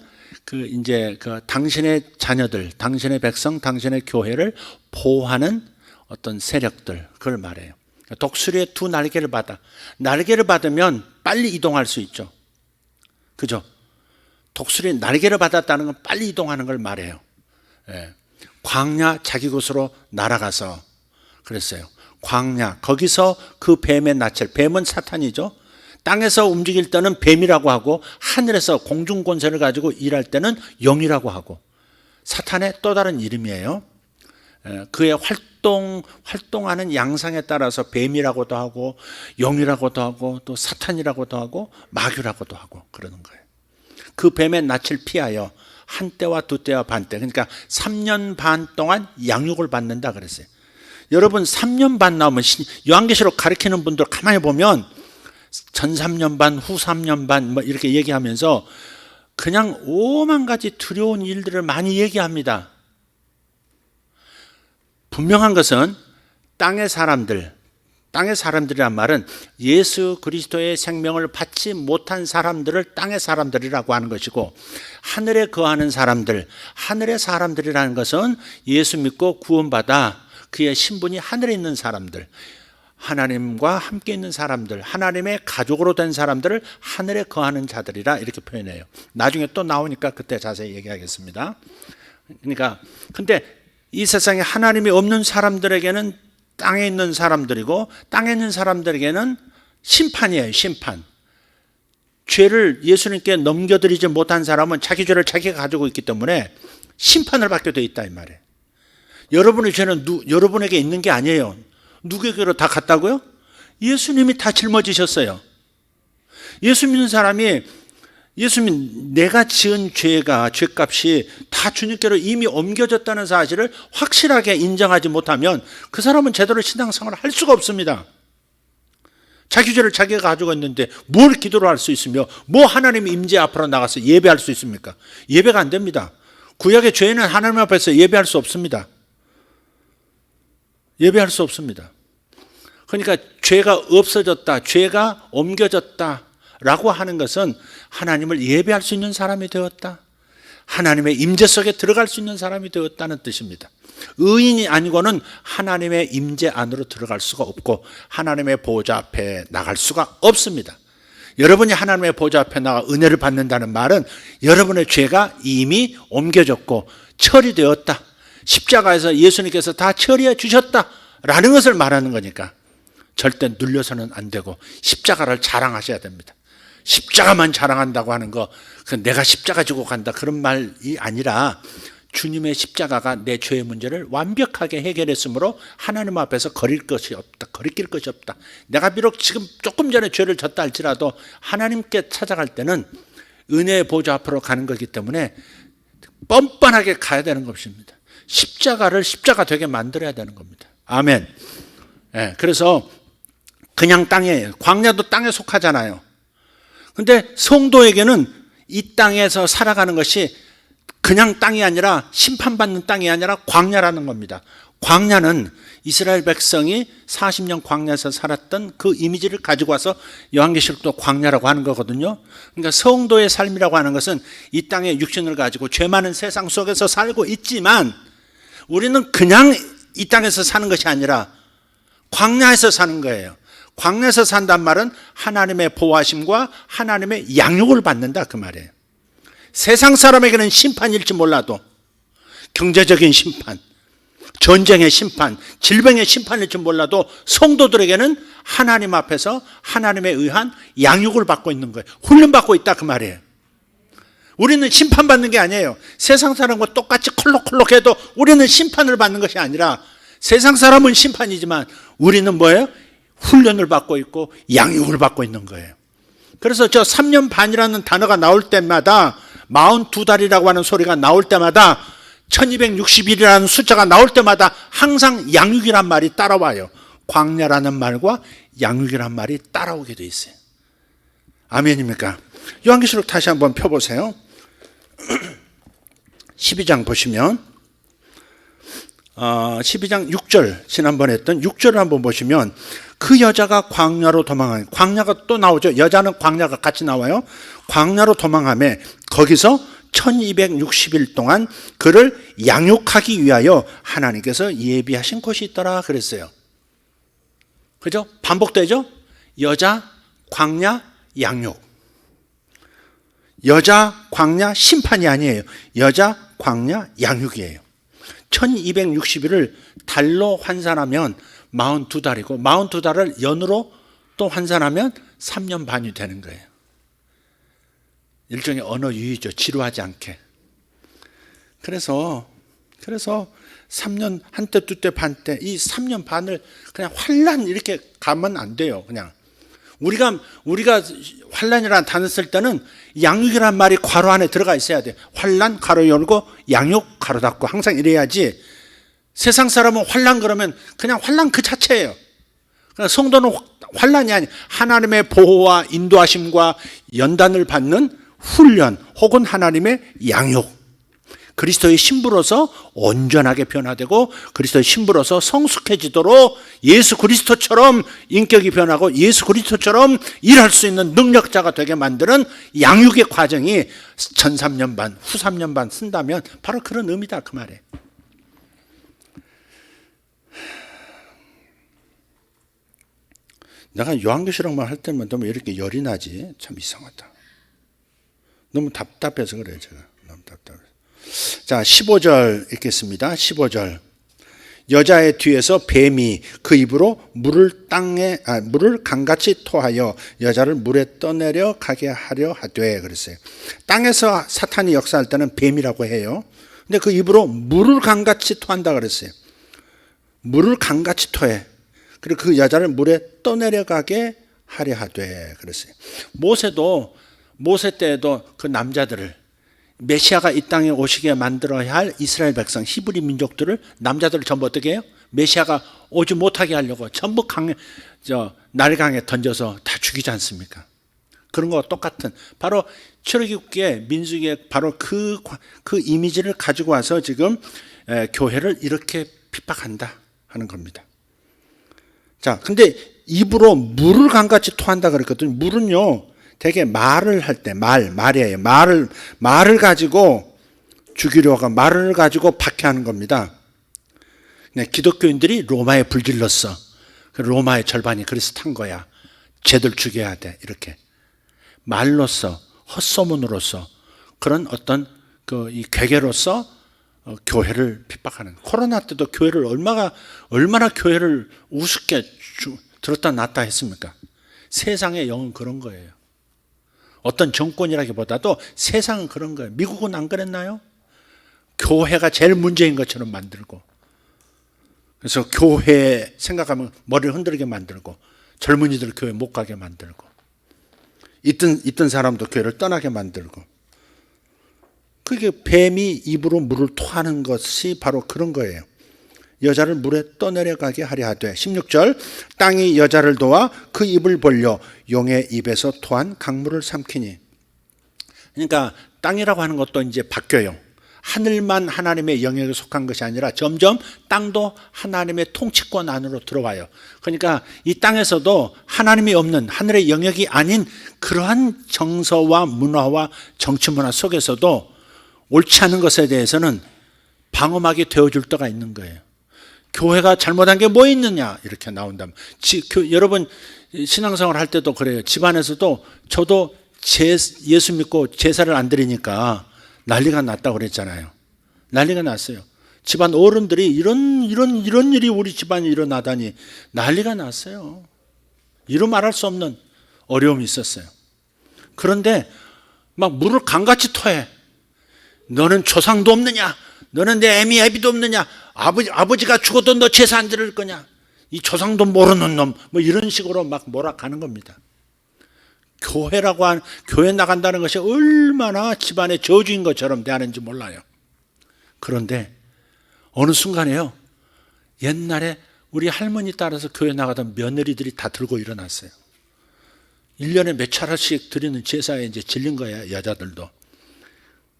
이제 당신의 자녀들, 당신의 백성, 당신의 교회를 보호하는 어떤 세력들, 그걸 말해요. 독수리의 두 날개를 받아. 날개를 받으면 빨리 이동할 수 있죠. 그죠? 독수리 날개를 받았다는 건 빨리 이동하는 걸 말해요. 예. 광야 자기 곳으로 날아가서 그랬어요. 광야, 거기서 그 뱀의 낯을, 뱀은 사탄이죠. 땅에서 움직일 때는 뱀이라고 하고 하늘에서 공중 권세를 가지고 일할 때는 영이라고 하고, 사탄의 또 다른 이름이에요. 그의 활동하는 양상에 따라서 뱀이라고도 하고 영이라고도 하고 또 사탄이라고도 하고 마귀라고도 하고 그러는 거예요. 그 뱀의 낯을 피하여 한때와 두때와 반때, 그러니까 3년 반 동안 양육을 받는다 그랬어요. 여러분 3년 반 나오면 요한계시록 가르치는 분들 가만히 보면 전 3년 반, 후 3년 반 뭐 이렇게 얘기하면서 그냥 오만 가지 두려운 일들을 많이 얘기합니다. 분명한 것은 땅의 사람들, 땅의 사람들이란 말은 예수 그리스도의 생명을 받지 못한 사람들을 땅의 사람들이라고 하는 것이고, 하늘에 거하는 사람들, 하늘의 사람들이라는 것은 예수 믿고 구원받아 그의 신분이 하늘에 있는 사람들, 하나님과 함께 있는 사람들, 하나님의 가족으로 된 사람들을 하늘에 거하는 자들이라 이렇게 표현해요. 나중에 또 나오니까 그때 자세히 얘기하겠습니다. 그러니까 근데 이 세상에 하나님이 없는 사람들에게는 땅에 있는 사람들이고, 땅에 있는 사람들에게는 심판이에요. 심판. 죄를 예수님께 넘겨드리지 못한 사람은 자기 죄를 자기가 가지고 있기 때문에 심판을 받게 돼 있다 이 말이에요. 여러분의 죄는 여러분에게 있는 게 아니에요. 누구에게로 다 갔다고요? 예수님이 다 짊어지셨어요. 예수 믿는 사람이 내가 지은 죄값이 다 주님께로 이미 옮겨졌다는 사실을 확실하게 인정하지 못하면 그 사람은 제대로 신앙생활을 할 수가 없습니다. 자기 죄를 자기가 가지고 있는데 뭘 기도를 할 수 있으며 뭐 하나님의 임재 앞으로 나가서 예배할 수 있습니까? 예배가 안 됩니다. 구약의 죄는 하나님 앞에서 예배할 수 없습니다. 예배할 수 없습니다. 그러니까 죄가 없어졌다, 죄가 옮겨졌다 라고 하는 것은 하나님을 예배할 수 있는 사람이 되었다, 하나님의 임재 속에 들어갈 수 있는 사람이 되었다는 뜻입니다. 의인이 아니고는 하나님의 임재 안으로 들어갈 수가 없고 하나님의 보좌 앞에 나갈 수가 없습니다. 여러분이 하나님의 보좌 앞에 나가 은혜를 받는다는 말은 여러분의 죄가 이미 옮겨졌고 처리되었다, 십자가에서 예수님께서 다 처리해 주셨다라는 것을 말하는 거니까 절대 눌려서는 안 되고 십자가를 자랑하셔야 됩니다. 십자가만 자랑한다고 하는 거, 내가 십자가 지고 간다 그런 말이 아니라 주님의 십자가가 내 죄의 문제를 완벽하게 해결했으므로 하나님 앞에서 거릴 것이 없다, 거리낄 것이 없다. 내가 비록 지금 조금 전에 죄를 졌다 할지라도 하나님께 찾아갈 때는 은혜의 보좌 앞으로 가는 거기 때문에 뻔뻔하게 가야 되는 것입니다. 십자가를 십자가 되게 만들어야 되는 겁니다. 아멘. 네, 그래서 그냥 땅에, 광야도 땅에 속하잖아요. 근데 성도에게는 이 땅에서 살아가는 것이 그냥 땅이 아니라 심판받는 땅이 아니라 광야라는 겁니다. 광야는 이스라엘 백성이 40년 광야에서 살았던 그 이미지를 가지고 와서 요한계시록도 광야라고 하는 거거든요. 그러니까 성도의 삶이라고 하는 것은 이 땅에 육신을 가지고 죄 많은 세상 속에서 살고 있지만 우리는 그냥 이 땅에서 사는 것이 아니라 광야에서 사는 거예요. 광야에서 산단 말은 하나님의 보호하심과 하나님의 양육을 받는다 그 말이에요. 세상 사람에게는 심판일지 몰라도 경제적인 심판, 전쟁의 심판, 질병의 심판일지 몰라도 성도들에게는 하나님 앞에서 하나님에 의한 양육을 받고 있는 거예요. 훈련받고 있다 그 말이에요. 우리는 심판받는 게 아니에요. 세상 사람과 똑같이 콜록콜록해도 우리는 심판을 받는 것이 아니라 세상 사람은 심판이지만 우리는 뭐예요? 훈련을 받고 있고 양육을 받고 있는 거예요. 그래서 저 3년 반이라는 단어가 나올 때마다 42달이라고 하는 소리가 나올 때마다 1260일이라는 숫자가 나올 때마다 항상 양육이란 말이 따라와요. 광야라는 말과 양육이란 말이 따라오게 돼 있어요. 아멘입니까? 요한계시록 다시 한번 펴보세요. 12장 보시면 12장 6절 지난번에 했던 6절을 한번 보시면 그 여자가 광야로 도망하니, 광야가 또 나오죠. 여자는 광야가 같이 나와요. 광야로 도망하며 거기서 1260일 동안 그를 양육하기 위하여 하나님께서 예비하신 곳이 있더라 그랬어요. 그죠? 반복되죠? 여자, 광야, 양육. 여자, 광야, 심판이 아니에요. 여자, 광야, 양육이에요. 1260일을 달로 환산하면 42달이고 42달을 연으로 또 환산하면 3년 반이 되는 거예요. 일종의 언어 유희죠. 지루하지 않게. 그래서 3년, 한때, 두때, 반때, 이 3년 반을 그냥 환란 이렇게 가면 안 돼요. 그냥. 우리가 환란이라는 단어 쓸 때는 양육이라는 말이 괄호 안에 들어가 있어야 돼. 환란 가로 열고 양육 가로 닫고 항상 이래야지. 세상 사람은 환란 그러면 그냥 환란 그 자체예요. 그러니까 성도는 환란이 아니 하나님의 보호와 인도하심과 연단을 받는 훈련 혹은 하나님의 양육. 그리스도의 신부로서 온전하게 변화되고 그리스도의 신부로서 성숙해지도록 예수 그리스도처럼 인격이 변하고 예수 그리스도처럼 일할 수 있는 능력자가 되게 만드는 양육의 과정이 전 3년 반, 후 3년 반 쓴다면 바로 그런 의미다 그 말이에요. 내가 요한계시록만 할 때만 너무 이렇게 열이 나지 참 이상하다. 너무 답답해서 그래요 제가. 너무 답답해서. 자 15절 읽겠습니다. 15절 여자의 뒤에서 뱀이 그 입으로 물을 강같이 토하여 여자를 물에 떠내려 가게 하려 하되 그랬어요. 땅에서 사탄이 역사할 때는 뱀이라고 해요. 근데 그 입으로 물을 강같이 토한다 그랬어요. 물을 강같이 토해. 그리고 그 여자를 물에 떠내려가게 하려 하되 그랬어요. 모세 때에도 그 남자들을 메시아가 이 땅에 오시게 만들어야 할 이스라엘 백성 히브리 민족들을 남자들을 전부 어떻게 해요? 메시아가 오지 못하게 하려고 전부 날강에 던져서 다 죽이지 않습니까? 그런 거와 똑같은 바로 출애굽기의 민수기의 바로 그 이미지를 가지고 와서 지금 교회를 이렇게 핍박한다 하는 겁니다. 자, 근데 입으로 물을 강같이 토한다 그랬거든요. 물은요, 되게 말을 할 때, 말이에요. 말을 가지고 죽이려고, 말을 가지고 박해하는 겁니다. 기독교인들이 로마에 불질렀어. 로마의 절반이 그래서 탄 거야. 쟤들 죽여야 돼. 이렇게. 말로써, 헛소문으로써, 그런 어떤 이 괴계로서 교회를 핍박하는. 코로나 때도 교회를 얼마나 교회를 우습게 들었다 놨다 했습니까? 세상의 영은 그런 거예요. 어떤 정권이라기보다도 세상은 그런 거예요. 미국은 안 그랬나요? 교회가 제일 문제인 것처럼 만들고, 그래서 교회 생각하면 머리를 흔들게 만들고, 젊은이들 교회 못 가게 만들고, 있던 사람도 교회를 떠나게 만들고. 그게 뱀이 입으로 물을 토하는 것이 바로 그런 거예요. 여자를 물에 떠내려가게 하려 하되 16절 땅이 여자를 도와 그 입을 벌려 용의 입에서 토한 강물을 삼키니. 그러니까 땅이라고 하는 것도 이제 바뀌어요. 하늘만 하나님의 영역에 속한 것이 아니라 점점 땅도 하나님의 통치권 안으로 들어와요. 그러니까 이 땅에서도 하나님이 없는 하늘의 영역이 아닌 그러한 정서와 문화와 정치 문화 속에서도 옳지 않은 것에 대해서는 방어막이 되어줄 때가 있는 거예요. 교회가 잘못한 게 뭐 있느냐 이렇게 나온다면 여러분 신앙생활 할 때도 그래요. 집안에서도 저도 예수 믿고 제사를 안 드리니까 난리가 났다고 그랬잖아요. 난리가 났어요. 집안 어른들이 이런 일이 우리 집안에 일어나다니 난리가 났어요. 이루 말할 수 없는 어려움이 있었어요. 그런데 막 물을 강같이 토해. 너는 조상도 없느냐? 너는 내 애미 애비도 없느냐? 아버지가 죽어도 너 제사 안 드릴 거냐? 이 조상도 모르는 놈. 뭐 이런 식으로 막 몰아가는 겁니다. 교회 나간다는 것이 얼마나 집안의 저주인 것처럼 대하는지 몰라요. 그런데 어느 순간에요. 옛날에 우리 할머니 따라서 교회 나가던 며느리들이 다 들고 일어났어요. 1년에 몇 차례씩 드리는 제사에 이제 질린 거예요. 여자들도.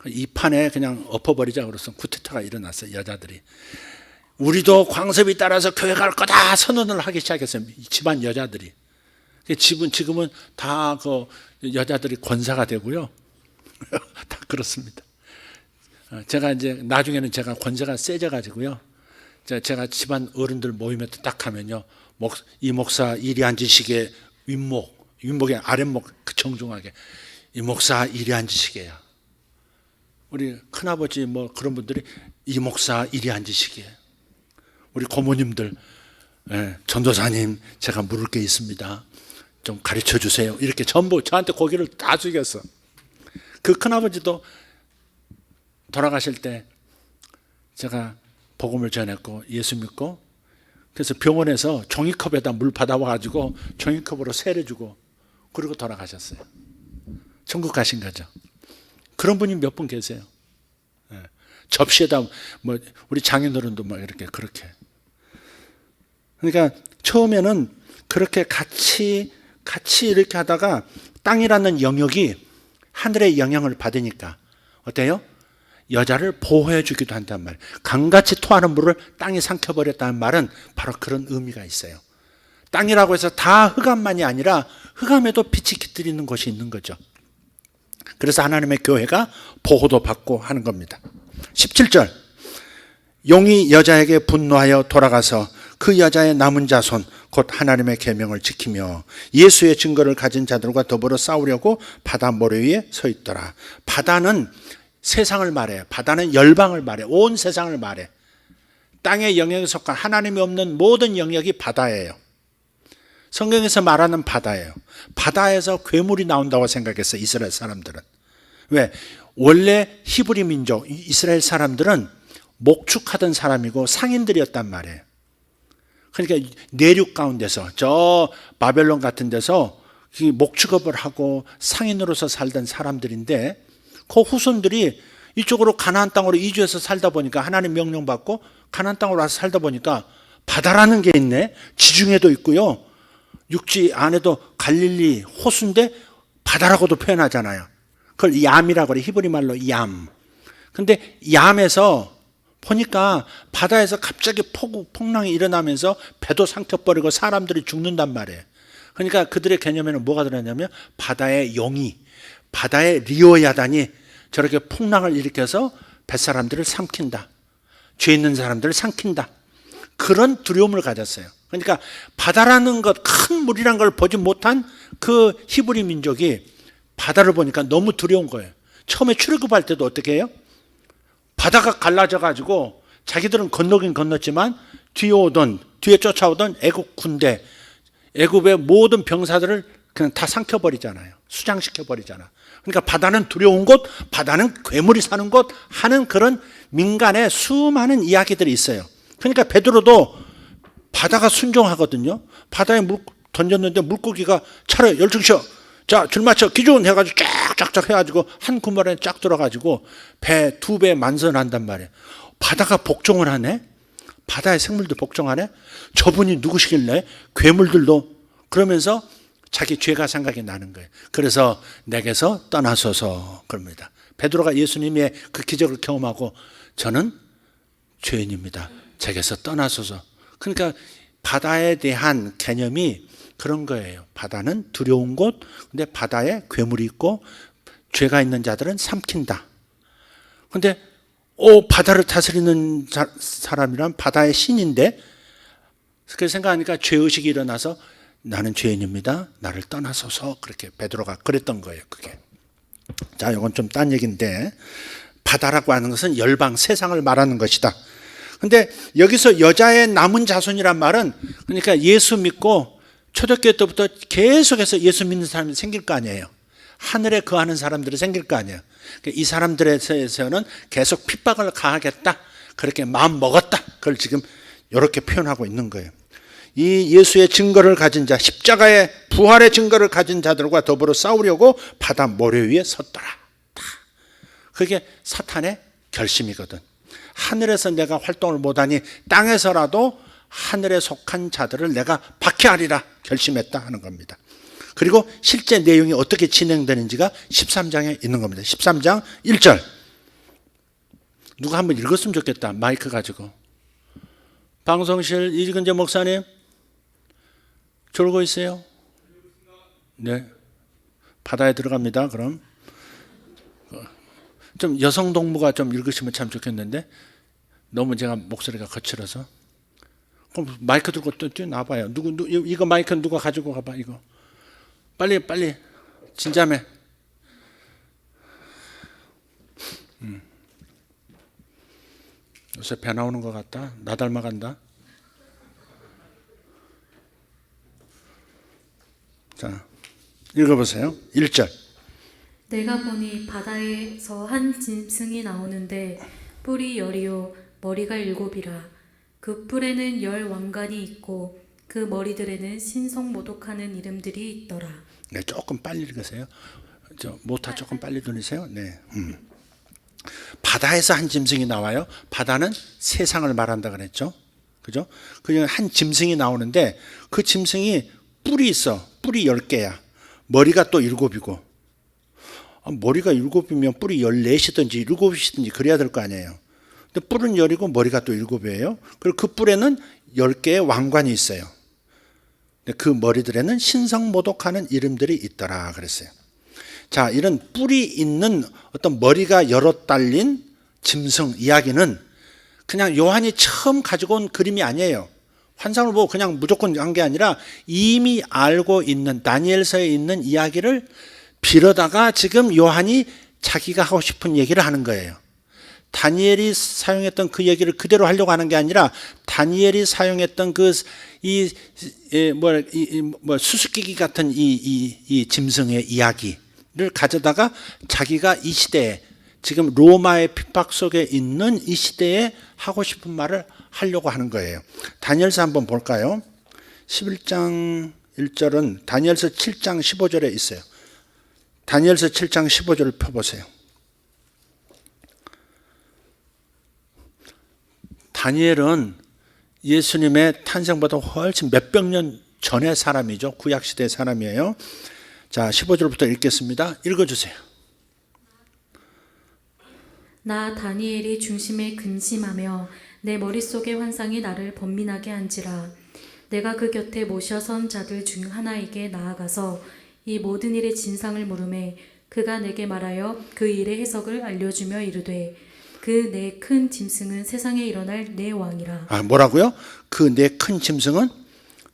이 판에 그냥 엎어버리자 그래서 쿠데타가 일어났어요. 여자들이. 우리도 광섭이 따라서 교회 갈 거다 선언을 하기 시작했어요. 집안 여자들이. 지금은 다 그 여자들이 권사가 되고요. 다 그렇습니다. 제가 이제 나중에는 제가 권세가 세져가지고요. 제가 집안 어른들 모임에 딱 하면요. 이 목사 이리 앉으시게 윗목이 아랫목 정중하게 이 목사 이리 앉으시게요. 우리 큰아버지 뭐 그런 분들이 이 목사 이리 앉으시게. 우리 고모님들 전도사님 제가 물을 게 있습니다. 좀 가르쳐 주세요. 이렇게 전부 저한테 고개를 다 숙였어. 그 큰아버지도 돌아가실 때 제가 복음을 전했고 예수 믿고 그래서 병원에서 종이컵에다 물 받아와가지고 종이컵으로 세례주고 그리고 돌아가셨어요. 천국 가신 거죠. 그런 분이 몇 분 계세요. 접시에다 뭐 우리 장인어른도 막 이렇게 그렇게. 그러니까 처음에는 그렇게 같이 이렇게 하다가 땅이라는 영역이 하늘의 영향을 받으니까 어때요? 여자를 보호해 주기도 한단 말이에요. 강같이 토하는 물을 땅이 삼켜버렸다는 말은 바로 그런 의미가 있어요. 땅이라고 해서 다 흑암만이 아니라 흑암에도 빛이 깃들이는 곳이 있는 거죠. 그래서 하나님의 교회가 보호도 받고 하는 겁니다. 17절, 용이 여자에게 분노하여 돌아가서 그 여자의 남은 자손 곧 하나님의 계명을 지키며 예수의 증거를 가진 자들과 더불어 싸우려고 바다 모래 위에 서 있더라. 바다는 세상을 말해요. 바다는 열방을 말해요. 온 세상을 말해. 땅의 영역에 속한 하나님이 없는 모든 영역이 바다예요. 성경에서 말하는 바다예요. 바다에서 괴물이 나온다고 생각했어요, 이스라엘 사람들은. 왜? 원래 히브리 민족, 이스라엘 사람들은 목축하던 사람이고 상인들이었단 말이에요. 그러니까 내륙 가운데서 저 바벨론 같은 데서 목축업을 하고 상인으로서 살던 사람들인데 그 후손들이 이쪽으로 가나안 땅으로 이주해서 살다 보니까 하나님 명령 받고 가나안 땅으로 와서 살다 보니까 바다라는 게 있네. 지중해도 있고요. 육지 안에도 갈릴리 호수인데 바다라고도 표현하잖아요. 그걸 얌이라고 그래. 히브리 말로 얌. 근데 얌에서 보니까 바다에서 갑자기 폭랑이 일어나면서 배도 삼켜버리고 사람들이 죽는단 말이에요. 그러니까 그들의 개념에는 뭐가 들어있냐면 바다의 용이, 바다의 리오야단이 저렇게 풍랑을 일으켜서 뱃사람들을 삼킨다. 죄 있는 사람들을 삼킨다. 그런 두려움을 가졌어요. 그러니까 바다라는 것, 큰 물이란 걸 보지 못한 그 히브리 민족이 바다를 보니까 너무 두려운 거예요. 처음에 출애굽할 때도 어떻게 해요? 바다가 갈라져 가지고 자기들은 건너긴 건넜지만 뒤에 쫓아오던 애굽 군대, 애굽의 모든 병사들을 그냥 다 삼켜버리잖아요. 수장시켜버리잖아. 그러니까 바다는 두려운 곳, 바다는 괴물이 사는 곳 하는 그런 민간의 수많은 이야기들이 있어요. 그러니까 베드로도 바다가 순종하거든요. 바다에 물 던졌는데 물고기가 차려 열중셔. 자, 줄 맞춰 기준 해가지고 쫙쫙쫙 해가지고 한 구멍에 쫙 들어가지고 배 2배 만선한단 말이에요. 바다가 복종을 하네. 바다의 생물도 복종하네. 저분이 누구시길래 괴물들도 그러면서 자기 죄가 생각이 나는 거예요. 그래서 내게서 떠나소서 그럽니다. 베드로가 예수님의 그 기적을 경험하고 저는 죄인입니다. 제게서 떠나소서. 그러니까 바다에 대한 개념이 그런 거예요. 바다는 두려운 곳, 근데 바다에 괴물이 있고 죄가 있는 자들은 삼킨다. 근데 바다를 다스리는 사람이란 바다의 신인데 그렇게 생각하니까 죄의식이 일어나서 나는 죄인입니다. 나를 떠나소서. 그렇게 베드로가 그랬던 거예요. 그게. 자, 이건 좀 딴 얘기인데 바다라고 하는 것은 열방 세상을 말하는 것이다. 근데 여기서 여자의 남은 자손이란 말은 그러니까 예수 믿고 초대교회 때부터 계속해서 예수 믿는 사람이 생길 거 아니에요. 하늘에 거하는 사람들이 생길 거 아니에요. 이 사람들에 대해서는 계속 핍박을 가하겠다. 그렇게 마음 먹었다. 그걸 지금 이렇게 표현하고 있는 거예요. 이 예수의 증거를 가진 자, 십자가의 부활의 증거를 가진 자들과 더불어 싸우려고 바다 모래 위에 섰더라. 그게 사탄의 결심이거든. 하늘에서 내가 활동을 못하니 땅에서라도 하늘에 속한 자들을 내가 박해하리라 결심했다 하는 겁니다. 그리고 실제 내용이 어떻게 진행되는지가 13장에 있는 겁니다. 13장 1절. 누가 한번 읽었으면 좋겠다. 마이크 가지고. 방송실 이근재 목사님 졸고 있어요? 네. 바다에 들어갑니다. 그럼 좀 여성 동무가 좀 읽으시면 참 좋겠는데 너무 제가 목소리가 거칠어서. 그럼 마이크 들고 또 뛰어나봐요. 이거 마이크 누가 가지고 가봐. 이거 빨리 진짜매. 요새 배 나오는 것 같다. 나 닮아간다. 자, 읽어보세요. 1절. 내가 보니 바다에서 한 짐승이 나오는데 뿔이 10이요 머리가 7이라. 그 뿔에는 10 왕관이 있고 그 머리들에는 신성모독하는 이름들이 있더라. 네, 조금 빨리 읽으세요. 모타 조금 빨리 돌리세요. 네. 바다에서 한 짐승이 나와요. 바다는 세상을 말한다 그랬죠. 그죠? 그냥 한 짐승이 나오는데 그 짐승이 뿔이 있어. 뿔이 10개야. 머리가 또 7이고. 머리가 7이면 뿔이 14이든지 7이든지 그래야 될 거 아니에요. 근데 뿔은 10이고 머리가 또 7이에요. 그리고 그 뿔에는 10개의 왕관이 있어요. 근데 그 머리들에는 신성모독하는 이름들이 있더라 그랬어요. 자, 이런 뿔이 있는 어떤 머리가 여러 달린 짐승 이야기는 그냥 요한이 처음 가지고 온 그림이 아니에요. 환상을 보고 그냥 무조건 한 게 아니라 이미 알고 있는 다니엘서에 있는 이야기를 빌어다가 지금 요한이 자기가 하고 싶은 얘기를 하는 거예요. 다니엘이 사용했던 그 얘기를 그대로 하려고 하는 게 아니라 다니엘이 사용했던 수수께끼 같은 이 짐승의 이야기를 가져다가 자기가 이 시대에 지금 로마의 핍박 속에 있는 이 시대에 하고 싶은 말을 하려고 하는 거예요. 다니엘서 한번 볼까요? 11장 1절은 다니엘서 7장 15절에 있어요. 다니엘서 7장 15절을 펴보세요. 다니엘은 예수님의 탄생보다 훨씬 몇백 년 전의 사람이죠. 구약시대 사람이에요. 자, 15절부터 읽겠습니다. 읽어주세요. 나 다니엘이 중심에 근심하며 내 머릿속의 환상이 나를 번민하게 한지라. 내가 그 곁에 모셔 선 자들 중 하나에게 나아가서 이 모든 일의 진상을 물으매 그가 내게 말하여 그 일의 해석을 알려주며 이르되 그 내 큰 짐승은 세상에 일어날 내 왕이라. 뭐라고요? 그 내 큰 짐승은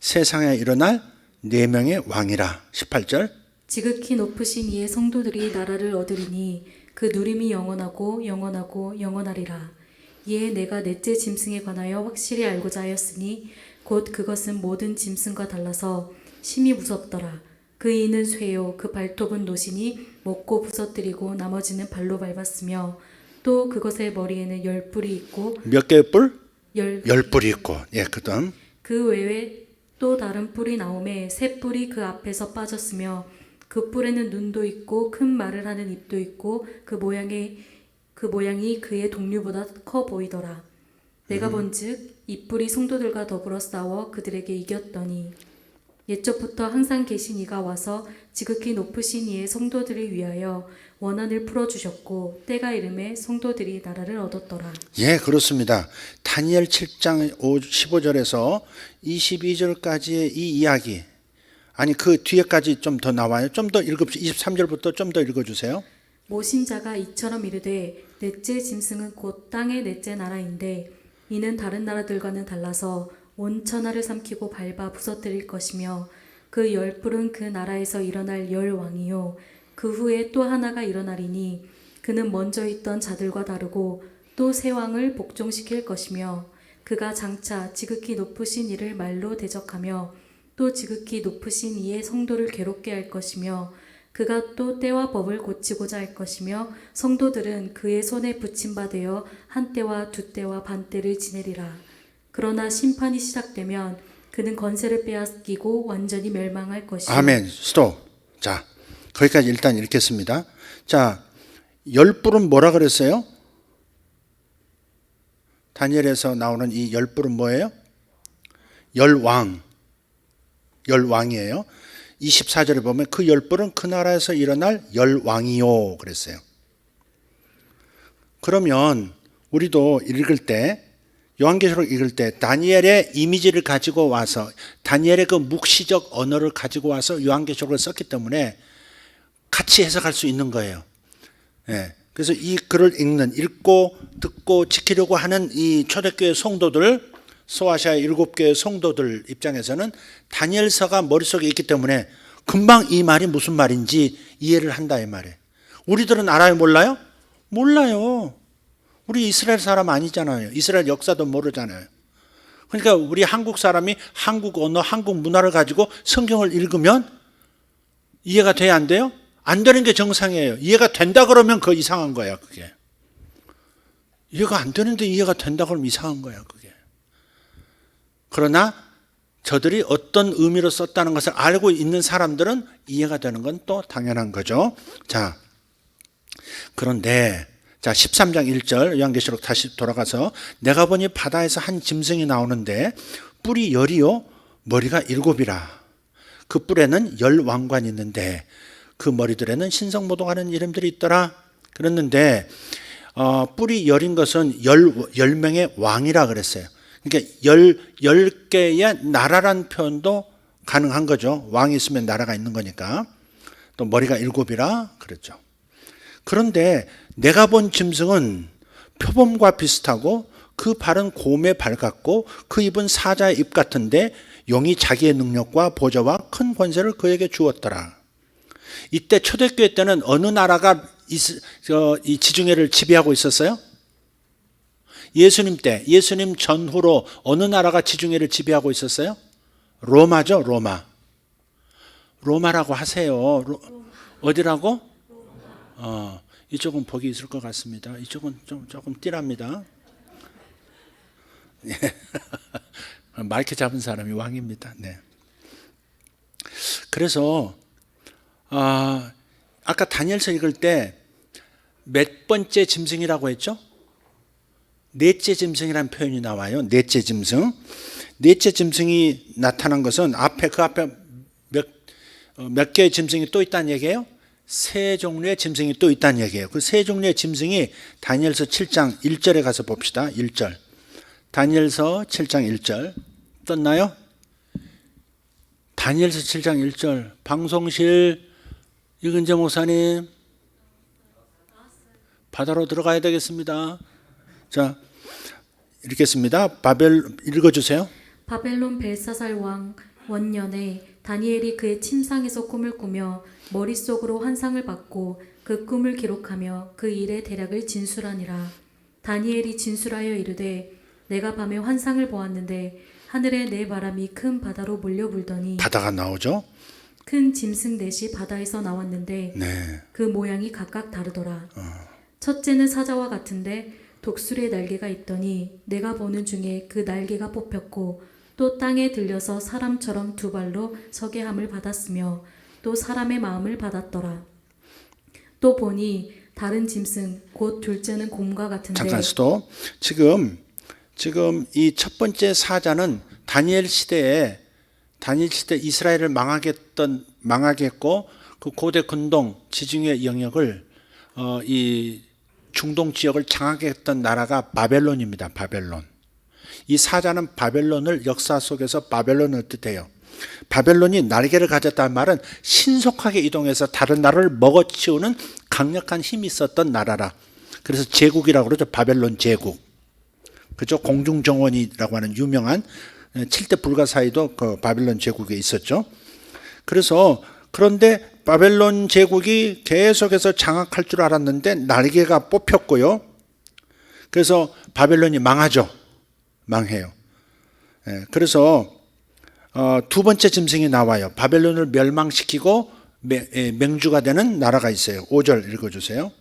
세상에 일어날 4명의 왕이라. 18절. 지극히 높으신 이의 성도들이 나라를 얻으리니 그 누림이 영원하고 영원하고 영원하리라. 이에 내가 넷째 짐승에 관하여 확실히 알고자 하였으니 곧 그것은 모든 짐승과 달라서 심히 무섭더라. 그 이는 쇠요 그 발톱은 노시니 먹고 부서뜨리고 나머지는 발로 밟았으며 또 그것의 머리에는 10뿔이 있고 몇 개의 뿔? 10뿔이 있고. 예, 그다음. 그 외에 또 다른 뿔이 나오매 새 뿔이 그 앞에서 빠졌으며 그 뿔에는 눈도 있고 큰 말을 하는 입도 있고 그 모양이 그의 동류보다 커 보이더라. 내가 본즉 이 뿔이 성도들과 더불어 싸워 그들에게 이겼더니 옛적부터 항상 계신 이가 와서 지극히 높으신 이의 성도들을 위하여 원한을 풀어주셨고 때가 이름에 성도들이 나라를 얻었더라. 예, 그렇습니다. 다니엘 7장 15절에서 22절까지의 이 이야기, 아니 그 뒤에까지 좀 더 나와요. 좀 더 23절부터 좀 더 읽어주세요. 모신 자가 이처럼 이르되 넷째 짐승은 곧 땅의 넷째 나라인데 이는 다른 나라들과는 달라서 온 천하를 삼키고 밟아 부서뜨릴 것이며 그 10뿔은 그 나라에서 일어날 10왕이요 그 후에 또 하나가 일어나리니 그는 먼저 있던 자들과 다르고 또 새 왕을 복종시킬 것이며 그가 장차 지극히 높으신 이를 말로 대적하며 또 지극히 높으신 이의 성도를 괴롭게 할 것이며 그가 또 때와 법을 고치고자 할 것이며 성도들은 그의 손에 붙임바 되어 한 때와 두 때와 반 때를 지내리라. 그러나 심판이 시작되면 그는 권세를 빼앗기고 완전히 멸망할 것이요. 아멘. 스톱. 자, 거기까지 일단 읽겠습니다. 자, 10뿔은 뭐라 그랬어요? 다니엘에서 나오는 이 10뿔은 뭐예요? 10왕. 10왕이에요. 24절에 보면 그 10뿔은 그 나라에서 일어날 10왕이요 그랬어요. 그러면 우리도 읽을 때, 요한계시록 읽을 때 다니엘의 이미지를 가지고 와서, 다니엘의 그 묵시적 언어를 가지고 와서 요한계시록을 썼기 때문에 같이 해석할 수 있는 거예요. 예. 그래서 이 글을 읽고 듣고 지키려고 하는 이 초대교회 성도들, 소아시아 7개의 성도들 입장에서는 다니엘서가 머릿속에 있기 때문에 금방 이 말이 무슨 말인지 이해를 한다 이 말이에요. 우리들은 알아요, 몰라요? 몰라요. 우리 이스라엘 사람 아니잖아요. 이스라엘 역사도 모르잖아요. 그러니까 우리 한국 사람이 한국 언어, 한국 문화를 가지고 성경을 읽으면 이해가 돼야 안 돼요? 안 되는 게 정상이에요. 이해가 된다 그러면 그거 이상한 거야, 그게. 이해가 안 되는데 이해가 된다 그러면 이상한 거야, 그게. 그러나 저들이 어떤 의미로 썼다는 것을 알고 있는 사람들은 이해가 되는 건 또 당연한 거죠. 자, 그런데 자 13장 1절 요한계시록 다시 돌아가서 내가 보니 바다에서 한 짐승이 나오는데 뿔이 10이요 머리가 7이라. 그 뿔에는 10왕관이 있는데 그 머리들에는 신성모독하는 이름들이 있더라. 그랬는데 뿔이 열인 것은 10명의 왕이라 그랬어요. 그러니까 10개의 나라란 표현도 가능한 거죠. 왕이 있으면 나라가 있는 거니까. 또 머리가 7이라 그랬죠. 그런데 내가 본 짐승은 표범과 비슷하고 그 발은 곰의 발 같고 그 입은 사자의 입 같은데 용이 자기의 능력과 보좌와 큰 권세를 그에게 주었더라. 이때 초대교회 때는 어느 나라가 이 지중해를 지배하고 있었어요? 예수님 때, 예수님 전후로 어느 나라가 지중해를 지배하고 있었어요? 로마죠, 로마. 로마라고 하세요. 어디라고? 이쪽은 복이 있을 것 같습니다. 이쪽은 조금 띠랍니다. 예. 마이크 잡은 사람이 왕입니다. 네. 그래서 아까 다니엘서 읽을 때 몇 번째 짐승이라고 했죠? 넷째 짐승이라는 표현이 나와요. 넷째 짐승. 넷째 짐승이 나타난 것은 그 앞에 몇 개의 짐승이 또 있다는 얘기예요? 세 종류의 짐승이 또 있다는 얘기예요. 그 세 종류의 짐승이 다니엘서 7장 1절에 가서 봅시다. 1절. 다니엘서 7장 1절. 떴나요? 다니엘서 7장 1절. 방송실 이근재 목사님 바다로 들어가야 되겠습니다. 자, 읽겠습니다. 읽어주세요. 바벨론 벨사살 왕 원년에 다니엘이 그의 침상에서 꿈을 꾸며 머릿속으로 환상을 받고 그 꿈을 기록하며 그 일의 대략을 진술하니라. 다니엘이 진술하여 이르되 내가 밤에 환상을 보았는데 하늘에 네 바람이 큰 바다로 몰려 불더니 바다가 나오죠. 큰 짐승 넷이 바다에서 나왔는데 네. 그 모양이 각각 다르더라. 첫째는 사자와 같은데 독수리의 날개가 있더니 내가 보는 중에 그 날개가 뽑혔고 또 땅에 들려서 사람처럼 두 발로 서게 함을 받았으며 또 사람의 마음을 받았더라. 또 보니 다른 짐승 곧 둘째는 곰과 같은데 잠깐 스톱. 지금 이 첫 번째 사자는 다니엘 시대에 이스라엘을 망하게 했고 그 고대 근동 지중해 영역을 이 중동 지역을 장악했던 나라가 바벨론입니다. 바벨론. 이 사자는 바벨론을 역사 속에서 바벨론을 뜻해요. 바벨론이 날개를 가졌다는 말은 신속하게 이동해서 다른 나라를 먹어치우는 강력한 힘이 있었던 나라라. 그래서 제국이라고 그러죠. 바벨론 제국. 그죠? 공중정원이라고 하는 유명한 7대 불가사의도 그 바벨론 제국에 있었죠. 그런데 바벨론 제국이 계속해서 장악할 줄 알았는데 날개가 뽑혔고요. 그래서 바벨론이 망하죠. 망해요. 그래서 두 번째 짐승이 나와요. 바벨론을 멸망시키고 맹주가 되는 나라가 있어요. 5절 읽어주세요.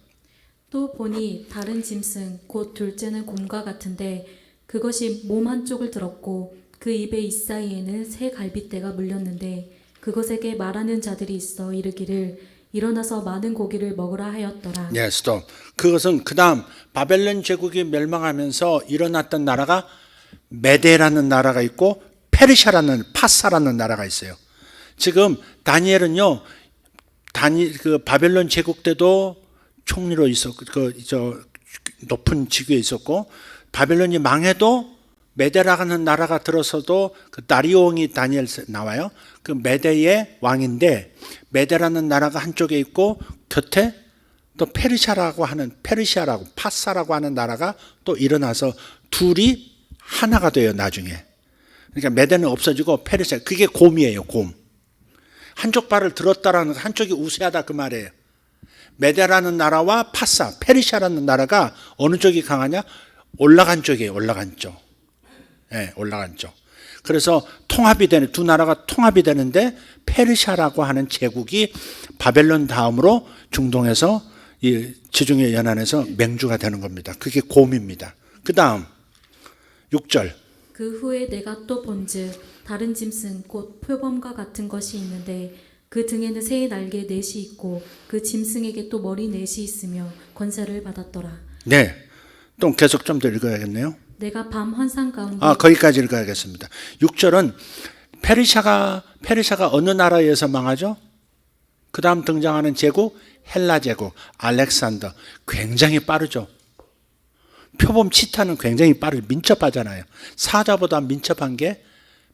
또 보니 다른 짐승 곧 둘째는 곰과 같은데 그것이 몸 한쪽을 들었고 그 입의 잇사이에는 새 갈빗대가 물렸는데 그것에게 말하는 자들이 있어 이르기를 일어나서 많은 고기를 먹으라 하였더라. 네, 스톱. 그것은 그 다음 바벨론 제국이 멸망하면서 일어났던 나라가 메데라는 나라가 있고 파사라는 나라가 있어요. 지금 다니엘은요, 그 바벨론 제국 때도 총리로 있었고, 높은 직위에 있었고, 바벨론이 망해도 메데라는 나라가 들어서도 그 다리옹이 다니엘 나와요. 그 메데의 왕인데 메데라는 나라가 한쪽에 있고 곁에 또 페르시아라고 파사라고 하는 나라가 또 일어나서 둘이 하나가 돼요, 나중에. 그러니까 메데는 없어지고 페르시아, 그게 곰이에요, 곰. 한쪽 발을 들었다라는 거, 한쪽이 우세하다 그 말이에요. 메데라는 나라와 페르시아라는 나라가 어느 쪽이 강하냐? 올라간 쪽이에요, 올라간 쪽. 네, 올라간 쪽. 그래서 두 나라가 통합이 되는데 페르시아라고 하는 제국이 바벨론 다음으로 중동에서 이 지중해 연안에서 맹주가 되는 겁니다. 그게 곰입니다. 그 다음 6절. 그 후에 내가 또 본즉 다른 짐승 곧 표범과 같은 것이 있는데 그 등에는 새의 날개 넷이 있고 그 짐승에게 또 머리 넷이 있으며 권세를 받았더라. 네, 또 계속 좀 더 읽어야겠네요. 내가 밤 환상 가운데 거기까지 읽어야겠습니다. 6절은 페르시아가 어느 나라에서 망하죠? 그 다음 등장하는 제국 헬라 제국 알렉산더. 굉장히 빠르죠. 표범 치타는 굉장히 민첩하잖아요. 사자보다 민첩한 게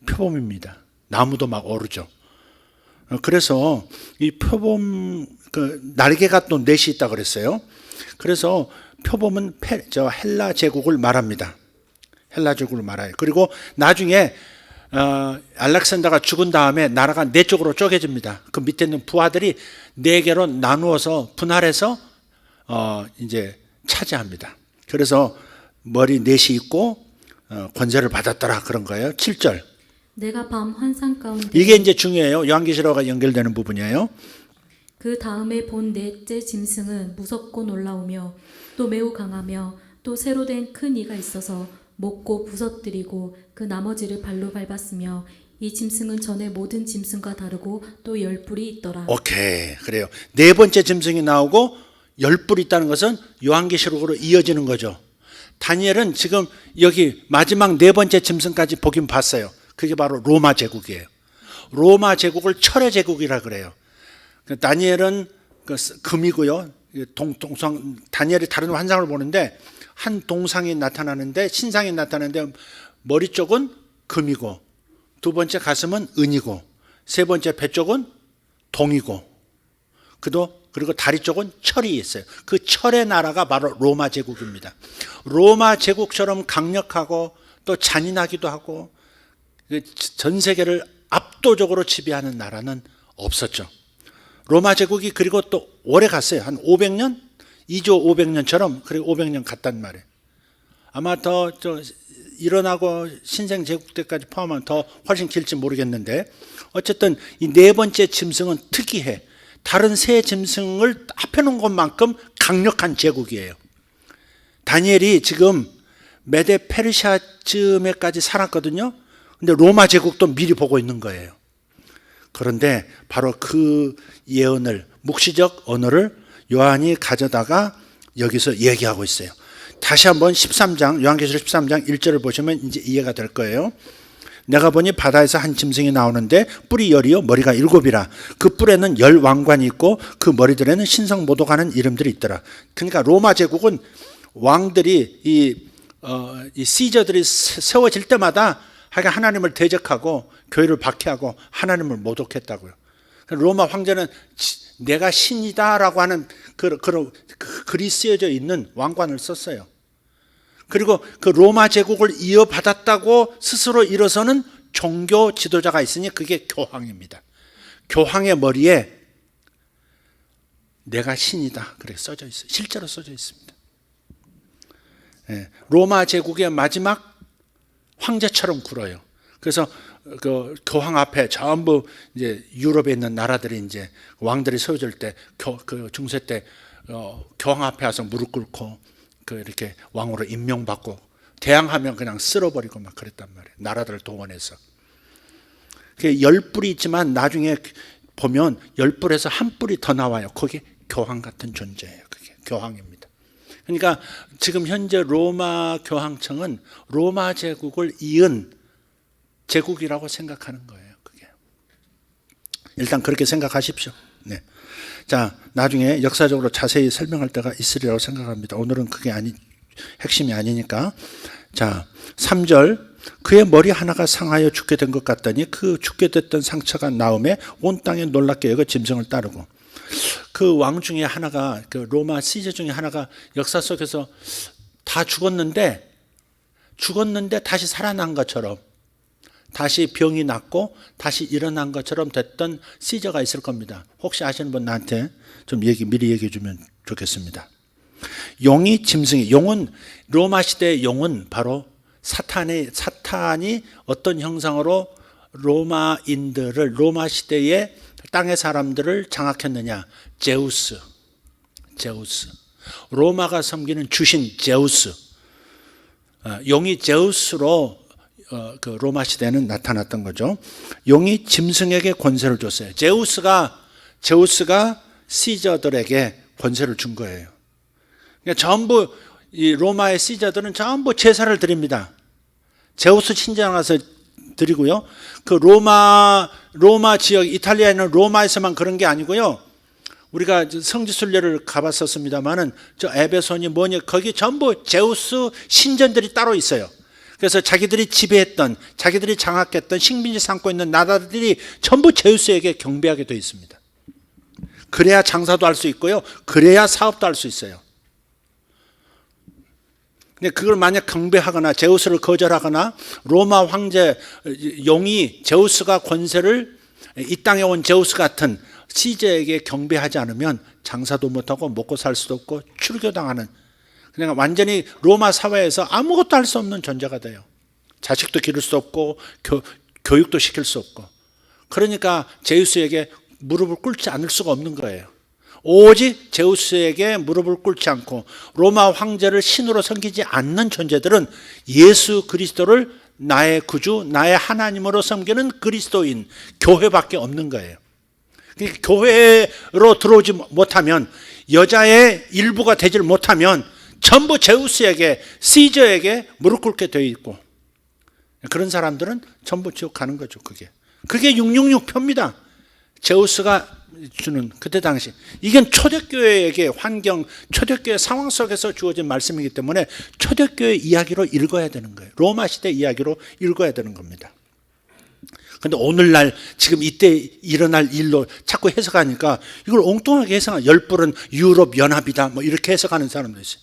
표범입니다. 나무도 막 오르죠. 그래서 이 표범 날개가 또 넷이 있다 그랬어요. 그래서 표범은 헬라 제국을 말합니다. 헬라 제국을 말해요. 그리고 나중에 알렉산더가 죽은 다음에 나라가 네 쪽으로 쪼개집니다. 그 밑에 있는 부하들이 네 개로 나누어서 분할해서 이제 차지합니다. 그래서 머리 넷이 있고 권세를 받았더라 그런 거예요. 7절. 내가 밤 환상 가운데 이게 이제 중요해요. 요한계시록과 연결되는 부분이에요. 그 다음에 본 넷째 짐승은 무섭고 놀라우며 또 매우 강하며 또 새로 된 큰 이가 있어서 먹고 부서뜨리고 그 나머지를 발로 밟았으며 이 짐승은 전에 모든 짐승과 다르고 또 10뿔이 있더라. 오케이. 그래요. 네 번째 짐승이 나오고 10뿔이 있다는 것은 요한계시록으로 이어지는 거죠. 다니엘은 지금 여기 마지막 네 번째 짐승까지 보긴 봤어요. 그게 바로 로마 제국이에요. 로마 제국을 철의 제국이라 그래요. 다니엘은 금이고요. 다니엘이 다른 환상을 보는데 한 동상이 나타나는데 신상이 나타나는데 머리 쪽은 금이고 두 번째 가슴은 은이고 세 번째 배 쪽은 동이고 그리고 다리 쪽은 철이 있어요. 그 철의 나라가 바로 로마 제국입니다. 로마 제국처럼 강력하고 또 잔인하기도 하고 전 세계를 압도적으로 지배하는 나라는 없었죠. 로마 제국이 그리고 또 오래 갔어요. 한 500년? 2조 500년처럼 그리고 500년 갔단 말이에요. 아마 더 일어나고 신생 제국 때까지 포함하면 더 훨씬 길지 모르겠는데 어쨌든 이 네 번째 짐승은 특이해. 다른 세 짐승을 합해놓은 것만큼 강력한 제국이에요. 다니엘이 지금 메데 페르시아쯤에까지 살았거든요. 근데 로마 제국도 미리 보고 있는 거예요. 그런데 바로 그 예언을 묵시적 언어를 요한이 가져다가 여기서 얘기하고 있어요. 다시 한번 13장 요한계시록 13장 1절을 보시면 이제 이해가 될 거예요. 내가 보니 바다에서 한 짐승이 나오는데 뿔이 10이요 머리가 7이라 그 뿔에는 10 왕관이 있고 그 머리들에는 신성 모독하는 이름들이 있더라. 그러니까 로마 제국은 왕들이 이 시저들이 세워질 때마다 하나님을 대적하고 교회를 박해하고 하나님을 모독했다고요. 로마 황제는 내가 신이다라고 하는 그런 글이 쓰여져 있는 왕관을 썼어요. 그리고 그 로마 제국을 이어받았다고 스스로 일어서는 종교 지도자가 있으니 그게 교황입니다. 교황의 머리에 내가 신이다 그렇게 써져 있어요. 실제로 써져 있습니다. 로마 제국의 마지막 황제처럼 굴어요. 그래서 그 교황 앞에 전부 이제 유럽에 있는 나라들이 이제 왕들이 세워질 때 그 중세 때 교황 앞에 와서 무릎 꿇고 이렇게 왕으로 임명받고 대항하면 그냥 쓸어버리고 막 그랬단 말이에요. 나라들을 동원해서. 그게 10뿔이 있지만 나중에 보면 10뿔에서 한 뿔이 더 나와요. 그게 교황 같은 존재예요. 그게 교황입니다. 그러니까 지금 현재 로마 교황청은 로마 제국을 이은 제국이라고 생각하는 거예요. 그게. 일단 그렇게 생각하십시오. 네. 자, 나중에 역사적으로 자세히 설명할 때가 있으리라고 생각합니다. 오늘은 그게 핵심이 아니니까. 자, 3절. 그의 머리 하나가 상하여 죽게 된 것 같더니 그 죽게 됐던 상처가 나음에 온 땅에 놀랍게 여겨 짐승을 따르고. 그 왕 중에 하나가 그 로마 시저 중에 하나가 역사 속에서 다 죽었는데 다시 살아난 것처럼 다시 병이 낫고 다시 일어난 것처럼 됐던 시저가 있을 겁니다. 혹시 아시는 분 나한테 좀 미리 얘기해 주면 좋겠습니다. 용이 짐승이 용은 로마 시대의 용은 바로 사탄이 어떤 형상으로 로마인들을 로마 시대의 땅의 사람들을 장악했느냐? 제우스. 로마가 섬기는 주신 제우스. 용이 제우스로 그 로마 시대는 나타났던 거죠. 용이 짐승에게 권세를 줬어요. 제우스가 시저들에게 권세를 준 거예요. 그러니까 전부 이 로마의 시저들은 전부 제사를 드립니다. 제우스 신전 가서 드리고요. 그 로마 지역 이탈리아에는 로마에서만 그런 게 아니고요. 우리가 성지순례를 가봤었습니다만은 저 에베소니 뭐니 거기 전부 제우스 신전들이 따로 있어요. 그래서 자기들이 지배했던, 자기들이 장악했던 식민지 삼고 있는 나라들이 전부 제우스에게 경배하게 되어 있습니다. 그래야 장사도 할 수 있고요. 그래야 사업도 할 수 있어요. 근데 그걸 만약 경배하거나 제우스를 거절하거나 로마 황제 용이 제우스가 권세를 이 땅에 온 제우스 같은 시제에게 경배하지 않으면 장사도 못하고 먹고 살 수도 없고 출교당하는, 그냥 완전히 로마 사회에서 아무것도 할 수 없는 존재가 돼요. 자식도 기를 수 없고 교육도 시킬 수 없고. 그러니까 제우스에게 무릎을 꿇지 않을 수가 없는 거예요. 오직 제우스에게 무릎을 꿇지 않고 로마 황제를 신으로 섬기지 않는 존재들은 예수 그리스도를 나의 구주, 나의 하나님으로 섬기는 그리스도인, 교회밖에 없는 거예요. 교회로 들어오지 못하면, 여자의 일부가 되질 못하면 전부 제우스에게, 시저에게 무릎 꿇게 되어 있고, 그런 사람들은 전부 지옥 가는 거죠. 그게 666표입니다. 제우스가 주는 그때 당시. 이건 초대교회에게 환경, 초대교회 상황 속에서 주어진 말씀이기 때문에 초대교회 이야기로 읽어야 되는 거예요. 로마 시대 이야기로 읽어야 되는 겁니다. 근데 오늘날 지금 이때 일어날 일로 자꾸 해석하니까 이걸 엉뚱하게 해석하는, 열불은 유럽 연합이다 뭐 이렇게 해석하는 사람도 있어요.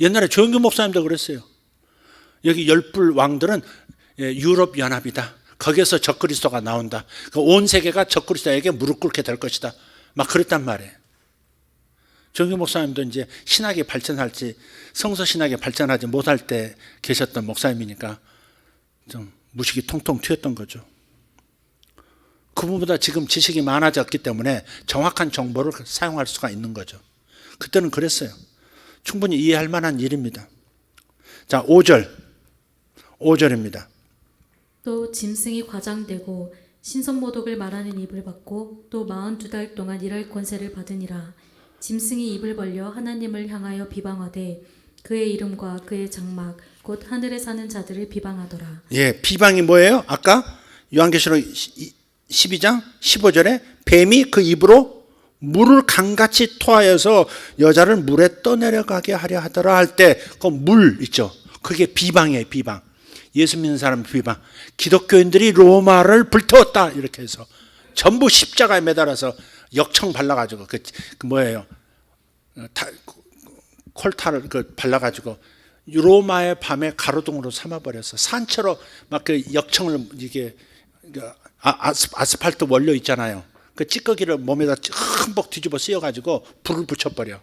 옛날에 조영규 목사님도 그랬어요. 여기 열불 왕들은 유럽 연합이다. 거기에서 적그리스도가 나온다. 온 세계가 적그리스도에게 무릎 꿇게 될 것이다. 막 그랬단 말이에요. 조영규 목사님도 이제 신학이 발전할지, 성서 신학이 발전하지 못할 때 계셨던 목사님이니까 좀 무식이 통통 튀었던 거죠. 그분보다 지금 지식이 많아졌기 때문에 정확한 정보를 사용할 수가 있는 거죠. 그때는 그랬어요. 충분히 이해할 만한 일입니다. 자, 5절입니다. 또 짐승이 과장되고 신선모독을 말하는 입을 받고 또 42달 동안 일할 권세를 받으니라. 짐승이 입을 벌려 하나님을 향하여 비방하되 그의 이름과 그의 장막 곧 하늘에 사는 자들을 비방하더라. 예, 비방이 뭐예요? 아까 요한계시록 12장 15절에 뱀이 그 입으로 물을 강같이 토하여서 여자를 물에 떠내려가게 하려 하더라 할 때 그 물 있죠. 그게 비방이에요. 비방. 예수 믿는 사람 비방. 기독교인들이 로마를 불태웠다 이렇게 해서 전부 십자가에 매달아서 역청 발라가지고 그 뭐예요? 콜타를 발라가지고 로마의 밤에 가로등으로 삼아버렸어. 산채로 막 그 역청을 이게 아스팔트 원료 있잖아요. 그 찌꺼기를 몸에다 흠뻑 뒤집어 씌워가지고 불을 붙여버려.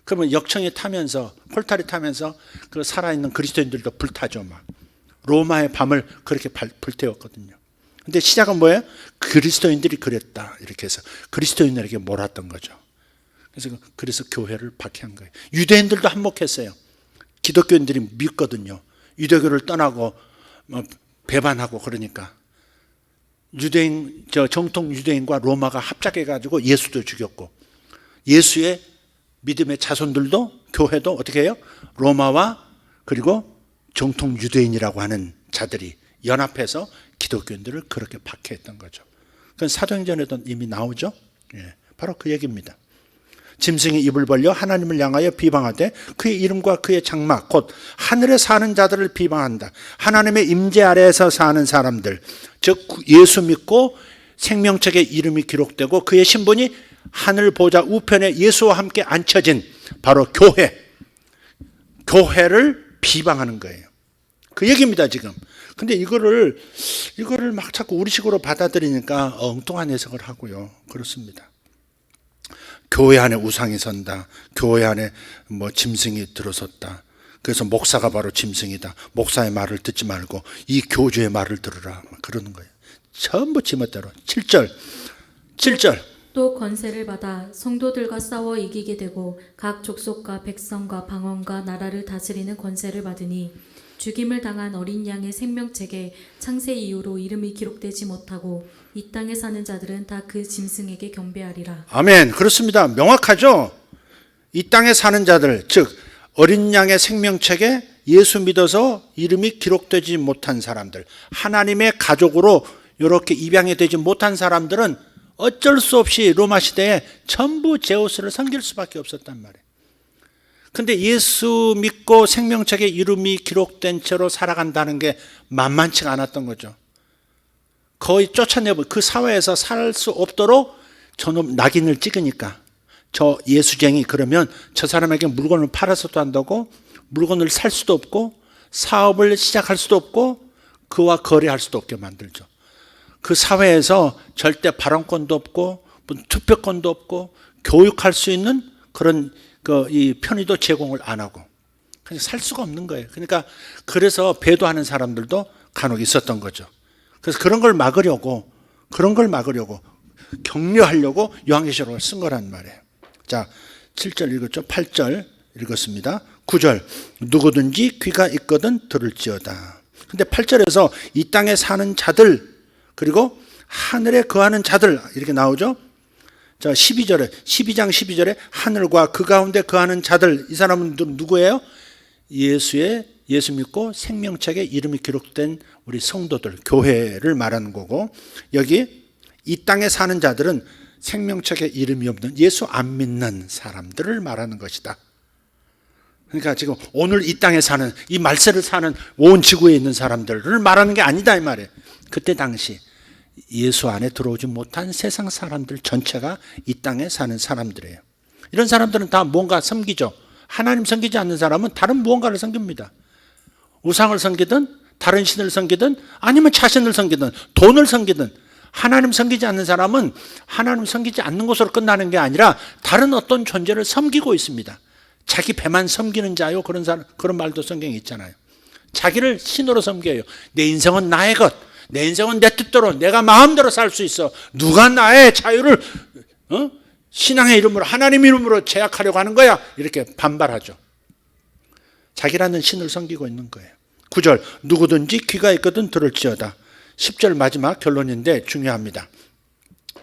그러면 역청이 타면서, 콜탈이 타면서 그 살아있는 그리스도인들도 불타죠. 막 로마의 밤을 그렇게 불태웠거든요. 근데 시작은 뭐예요? 그리스도인들이 그랬다 이렇게 해서 그리스도인들에게 몰았던 거죠. 그래서 교회를 박해한 거예요. 유대인들도 한몫했어요. 기독교인들이 믿거든요. 유대교를 떠나고 배반하고 그러니까 정통 유대인과 로마가 합작해가지고 예수도 죽였고, 예수의 믿음의 자손들도, 교회도 어떻게 해요? 로마와 그리고 정통 유대인이라고 하는 자들이 연합해서 기독교인들을 그렇게 박해했던 거죠. 그건 사도행전에도 이미 나오죠. 예, 바로 그 얘기입니다. 짐승이 입을 벌려 하나님을 향하여 비방하되 그의 이름과 그의 장막 곧 하늘에 사는 자들을 비방한다. 하나님의 임재 아래에서 사는 사람들, 즉 예수 믿고 생명책에 이름이 기록되고 그의 신분이 하늘 보좌 우편에 예수와 함께 앉혀진 바로 교회를 비방하는 거예요. 그 얘기입니다 지금. 근데 이거를 막 자꾸 우리식으로 받아들이니까 엉뚱한 해석을 하고요. 그렇습니다. 교회 안에 우상이 선다. 교회 안에 뭐 짐승이 들어섰다. 그래서 목사가 바로 짐승이다. 목사의 말을 듣지 말고 이 교주의 말을 들으라. 그러는 거예요. 전부 지멋대로. 7절. 또 권세를 받아 성도들과 싸워 이기게 되고 각 족속과 백성과 방언과 나라를 다스리는 권세를 받으니 죽임을 당한 어린 양의 생명책에 창세 이후로 이름이 기록되지 못하고 이 땅에 사는 자들은 다 그 짐승에게 경배하리라. 아멘. 그렇습니다. 명확하죠. 이 땅에 사는 자들, 즉 어린 양의 생명책에 예수 믿어서 이름이 기록되지 못한 사람들, 하나님의 가족으로 이렇게 입양이 되지 못한 사람들은 어쩔 수 없이 로마 시대에 전부 제우스를 섬길 수밖에 없었단 말이에요. 근데 예수 믿고 생명책에 이름이 기록된 채로 살아간다는 게 만만치가 않았던 거죠. 거의 쫓아내고 그 사회에서 살 수 없도록 저놈 낙인을 찍으니까 저 예수쟁이 그러면 저 사람에게 물건을 팔아서도 안 되고 물건을 살 수도 없고 사업을 시작할 수도 없고 그와 거래할 수도 없게 만들죠. 그 사회에서 절대 발언권도 없고 투표권도 없고 교육할 수 있는 그런 이 편의도 제공을 안 하고 그냥 살 수가 없는 거예요. 그러니까 그래서 배도하는 사람들도 간혹 있었던 거죠. 그래서 그런 걸 막으려고 격려하려고 요한계시록을 쓴 거란 말이에요. 자, 7절 읽었죠? 8절 읽었습니다. 9절 누구든지 귀가 있거든 들을지어다. 근데 8절에서 이 땅에 사는 자들 그리고 하늘에 거하는 자들 이렇게 나오죠. 자, 12장 12절에 하늘과 그 가운데 거하는 자들 이 사람은 누구예요? 예수 믿고 생명책에 이름이 기록된 우리 성도들 교회를 말하는 거고 여기 이 땅에 사는 자들은 생명책에 이름이 없는 예수 안 믿는 사람들을 말하는 것이다. 그러니까 지금 오늘 이 땅에 사는 이 말세를 사는 온 지구에 있는 사람들을 말하는 게 아니다 이 말이에요. 그때 당시 예수 안에 들어오지 못한 세상 사람들 전체가 이 땅에 사는 사람들이에요. 이런 사람들은 다 뭔가 섬기죠. 하나님 섬기지 않는 사람은 다른 무언가를 섬깁니다. 우상을 섬기든 다른 신을 섬기든 아니면 자신을 섬기든 돈을 섬기든 하나님 섬기지 않는 사람은 하나님 섬기지 않는 것으로 끝나는 게 아니라 다른 어떤 존재를 섬기고 있습니다. 자기 배만 섬기는 자요 그런 말도 성경에 있잖아요. 자기를 신으로 섬겨요. 내 인생은 나의 것, 내 인생은 내 뜻대로 내가 마음대로 살 수 있어. 누가 나의 자유를 신앙의 이름으로 하나님 이름으로 제약하려고 하는 거야. 이렇게 반발하죠. 자기라는 신을 섬기고 있는 거예요. 9절 누구든지 귀가 있거든 들을지어다. 10절 마지막 결론인데 중요합니다.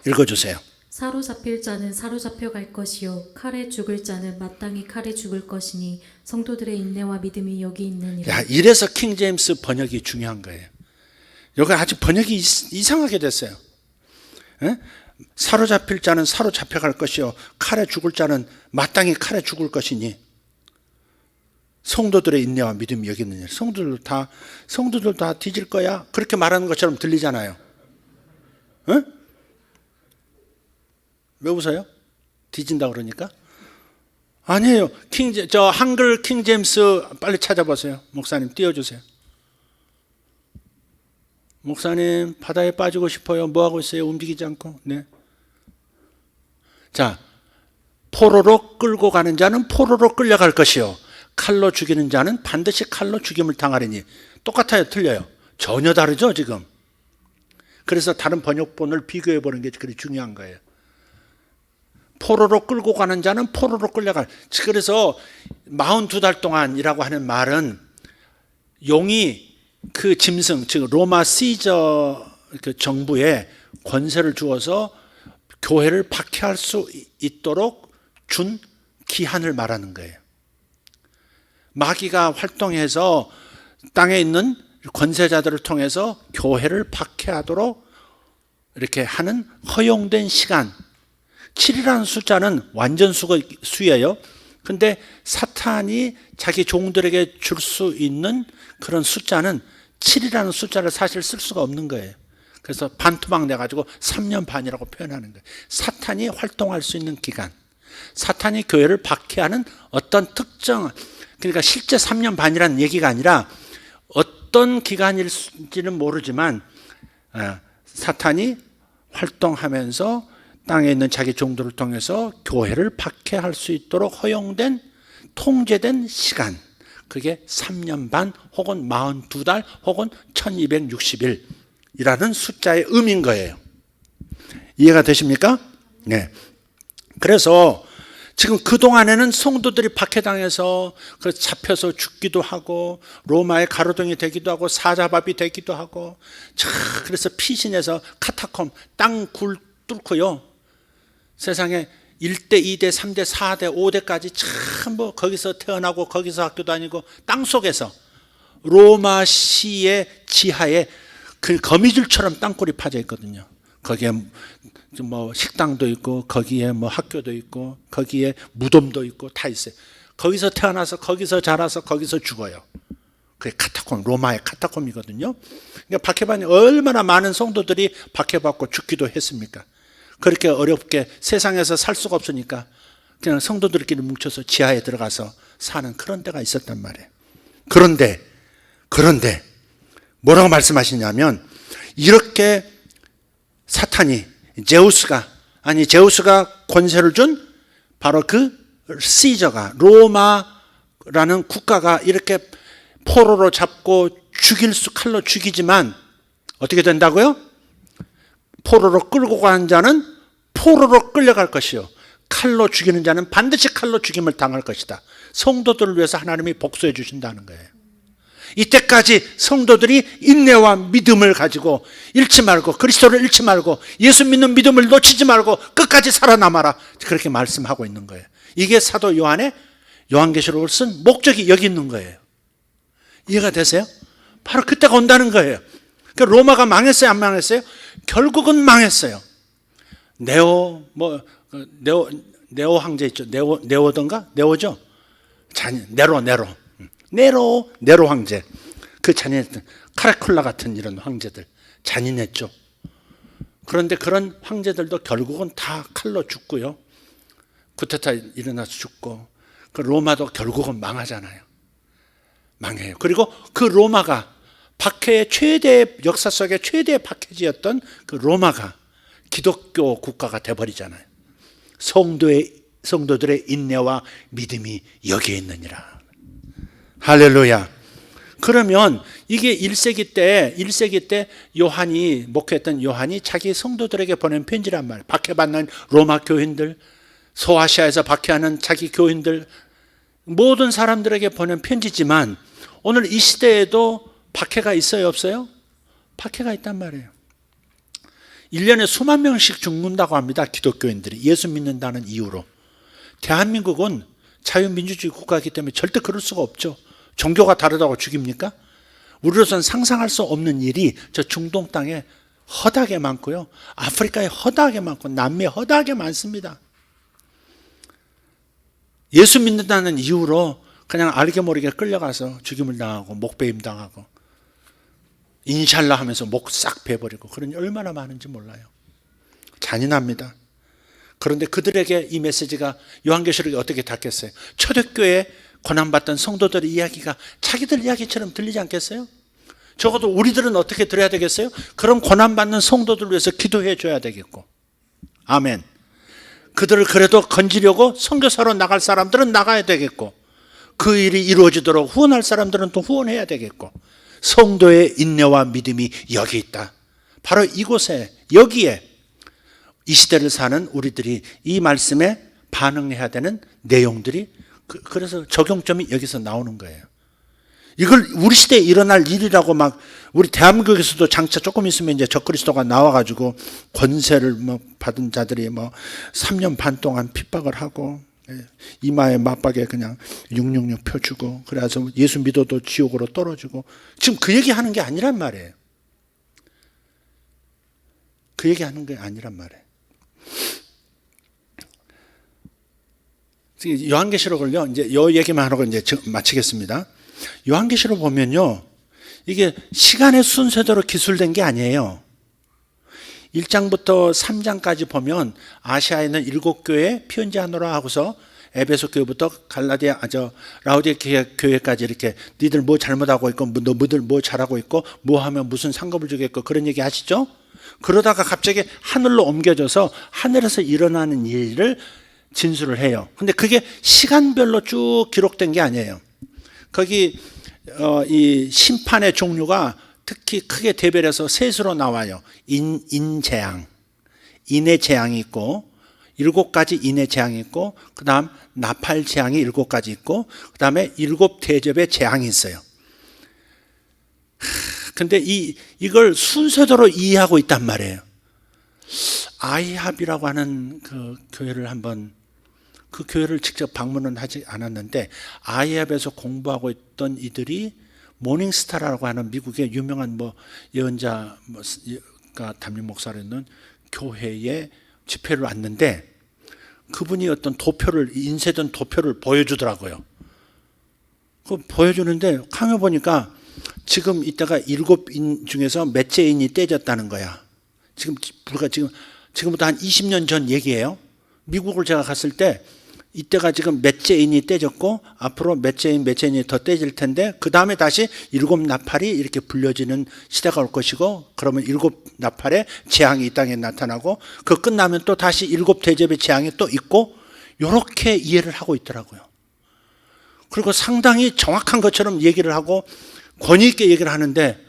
읽어주세요. 사로잡힐 자는 사로잡혀 갈 것이요 칼에 죽을 자는 마땅히 칼에 죽을 것이니 성도들의 인내와 믿음이 여기 있느니라. 야, 이래서 킹 제임스 번역이 중요한 거예요. 여기 아직 번역이 이상하게 됐어요. 에? 사로잡힐 자는 사로잡혀 갈 것이요 칼에 죽을 자는 마땅히 칼에 죽을 것이니 성도들의 인내와 믿음이 여기 있느니라. 성도들 다 뒤질 거야. 그렇게 말하는 것처럼 들리잖아요. 에? 왜 웃어요? 뒤진다 그러니까? 아니에요. 한글 킹 제임스 빨리 찾아보세요. 목사님 띄워주세요. 목사님 바다에 빠지고 싶어요. 뭐 하고 있어요? 움직이지 않고. 네. 자, 포로로 끌고 가는 자는 포로로 끌려갈 것이요 칼로 죽이는 자는 반드시 칼로 죽임을 당하리니. 똑같아요? 틀려요? 전혀 다르죠 지금. 그래서 다른 번역본을 비교해 보는 게 그리 중요한 거예요. 포로로 끌고 가는 자는 포로로 끌려갈. 그래서 42달 동안이라고 하는 말은 용이 그 짐승, 즉 로마 시저 그 정부에 권세를 주어서 교회를 박해할 수 있도록 준 기한을 말하는 거예요. 마귀가 활동해서 땅에 있는 권세자들을 통해서 교회를 박해하도록 이렇게 하는 허용된 시간. 7이라는 숫자는 완전 수예요. 근데 사탄이 자기 종들에게 줄 수 있는 그런 숫자는 7이라는 숫자를 사실 쓸 수가 없는 거예요. 그래서 반토막 내가지고 3년 반이라고 표현하는 거예요. 사탄이 활동할 수 있는 기간, 사탄이 교회를 박해하는 어떤 특정, 그러니까 실제 3년 반이라는 얘기가 아니라 어떤 기간일지는 모르지만 사탄이 활동하면서 땅에 있는 자기 종들을 통해서 교회를 박해할 수 있도록 허용된 통제된 시간, 그게 3년 반 혹은 42달 혹은 1260일이라는 숫자의 의미인 거예요. 이해가 되십니까? 네. 그래서 지금 그동안에는 성도들이 박해당해서 잡혀서 죽기도 하고 로마의 가로등이 되기도 하고 사자밥이 되기도 하고 그래서 피신해서 카타콤 땅 굴 뚫고요 세상에 1대, 2대, 3대, 4대, 5대까지 전부 거기서 태어나고 거기서 학교 다니고 땅속에서 로마시의 지하에 그 거미줄처럼 땅굴이 파져 있거든요. 거기에 뭐 식당도 있고 거기에 뭐 학교도 있고 거기에 무덤도 있고 다 있어요. 거기서 태어나서 거기서 자라서 거기서 죽어요. 그게 카타콤, 로마의 카타콤이거든요. 그러니까 박해받는 얼마나 많은 성도들이 박해받고 죽기도 했습니까? 그렇게 어렵게 세상에서 살 수가 없으니까 그냥 성도들끼리 뭉쳐서 지하에 들어가서 사는 그런 데가 있었단 말이에요. 그런데 뭐라고 말씀하시냐면 이렇게 사탄이 제우스가 권세를 준 바로 그 시저가 로마라는 국가가 이렇게 포로로 잡고 칼로 죽이지만 어떻게 된다고요? 포로로 끌고 가는 자는 포로로 끌려갈 것이요 칼로 죽이는 자는 반드시 칼로 죽임을 당할 것이다. 성도들을 위해서 하나님이 복수해 주신다는 거예요. 이때까지 성도들이 인내와 믿음을 가지고 잃지 말고 그리스도를 잃지 말고 예수 믿는 믿음을 놓치지 말고 끝까지 살아남아라. 그렇게 말씀하고 있는 거예요. 이게 사도 요한의 요한계시록을 쓴 목적이 여기 있는 거예요. 이해가 되세요? 바로 그때가 온다는 거예요. 그러니까 로마가 망했어요, 안 망했어요? 결국은 망했어요. 네오 황제 있죠. 네오죠? 네로 황제. 그 잔인했던 카라쿨라 같은 이런 황제들 잔인했죠. 그런데 그런 황제들도 결국은 다 칼로 죽고요. 쿠데타 일어나서 죽고 그 로마도 결국은 망하잖아요. 망해요. 그리고 그 로마가 역사 속의 최대의 박해지였던 그 로마가 기독교 국가가 돼버리잖아요. 성도들의 인내와 믿음이 여기에 있느니라. 할렐루야. 그러면 이게 1세기 때 요한이 목회했던 요한이 자기 성도들에게 보낸 편지란 말이에요. 박해받는 로마 교인들, 소아시아에서 박해하는 자기 교인들, 모든 사람들에게 보낸 편지지만 오늘 이 시대에도 박해가 있어요, 없어요? 박해가 있단 말이에요. 1년에 수만 명씩 죽는다고 합니다. 기독교인들이 예수 믿는다는 이유로. 대한민국은 자유민주주의 국가이기 때문에 절대 그럴 수가 없죠. 종교가 다르다고 죽입니까? 우리로서는 상상할 수 없는 일이 저 중동 땅에 허다하게 많고요. 아프리카에 허다하게 많고 남미에 허다하게 많습니다. 예수 믿는다는 이유로 그냥 알게 모르게 끌려가서 죽임을 당하고 목배임 당하고 인샬라 하면서 목 싹 베버리고 그런 일 얼마나 많은지 몰라요. 잔인합니다. 그런데 그들에게 이 메시지가 요한계시록이 어떻게 닿겠어요? 초대교회 고난받던 성도들의 이야기가 자기들 이야기처럼 들리지 않겠어요? 적어도 우리들은 어떻게 들어야 되겠어요? 그런 고난받는 성도들을 위해서 기도해 줘야 되겠고. 아멘. 그들을 그래도 건지려고 선교사로 나갈 사람들은 나가야 되겠고 그 일이 이루어지도록 후원할 사람들은 또 후원해야 되겠고 성도의 인내와 믿음이 여기 있다. 바로 이곳에 여기에 이 시대를 사는 우리들이 이 말씀에 반응해야 되는 내용들이 그래서 적용점이 여기서 나오는 거예요. 이걸 우리 시대에 일어날 일이라고 막 우리 대한민국에서도 장차 조금 있으면 이제 적그리스도가 나와가지고 권세를 받은 자들이 3년 반 동안 핍박을 하고 이마에 맞박에 그냥 666 펴주고 그래서 예수 믿어도 지옥으로 떨어지고 지금 그 얘기하는 게 아니란 말이에요. 그 얘기하는 게 아니란 말이에요. 요한계시록을요 이제 요 얘기만 하고 이제 마치겠습니다. 요한계시록 보면요 이게 시간의 순서대로 기술된 게 아니에요. 1장부터 3장까지 보면 아시아에 있는 7교회 편지하노라 하고서 에베소 교회부터 라우디게아 교회까지 이렇게 니들 뭐 잘못하고 있고 너희들 뭐 잘하고 있고 뭐 하면 무슨 상급을 주겠고 그런 얘기 하시죠? 그러다가 갑자기 하늘로 옮겨져서 하늘에서 일어나는 일을 진술을 해요. 근데 그게 시간별로 쭉 기록된 게 아니에요. 거기 이 심판의 종류가 특히 크게 대별해서 셋으로 나와요. 인재앙, 인의 재앙이 있고 7가지 인의 재앙이 있고 그 다음 나팔 재앙이 7가지 있고 그 다음에 7대접의 재앙이 있어요. 근데 이걸 순서대로 이해하고 있단 말이에요. 아이합이라고 하는 그 교회를 한번 그 교회를 직접 방문은 하지 않았는데 아이합에서 공부하고 있던 이들이 모닝스타라고 하는 미국의 유명한 예언자가 담임 목사로 있는 교회에 집회를 왔는데 그분이 어떤 도표를, 인쇄된 도표를 보여주더라고요. 그 보여주는데 강요 보니까 지금 이때가 7인 중에서 몇째 인이 떼졌다는 거야. 지금부터 한 20년 전 얘기예요. 미국을 제가 갔을 때 이때가 지금 몇째 인이 떼졌고 앞으로 몇째 인이 더 떼질 텐데 그 다음에 다시 7나팔이 이렇게 불려지는 시대가 올 것이고 그러면 7나팔의 재앙이 이 땅에 나타나고 그 끝나면 또 다시 7대접의 재앙이 또 있고 이렇게 이해를 하고 있더라고요. 그리고 상당히 정확한 것처럼 얘기를 하고 권위 있게 얘기를 하는데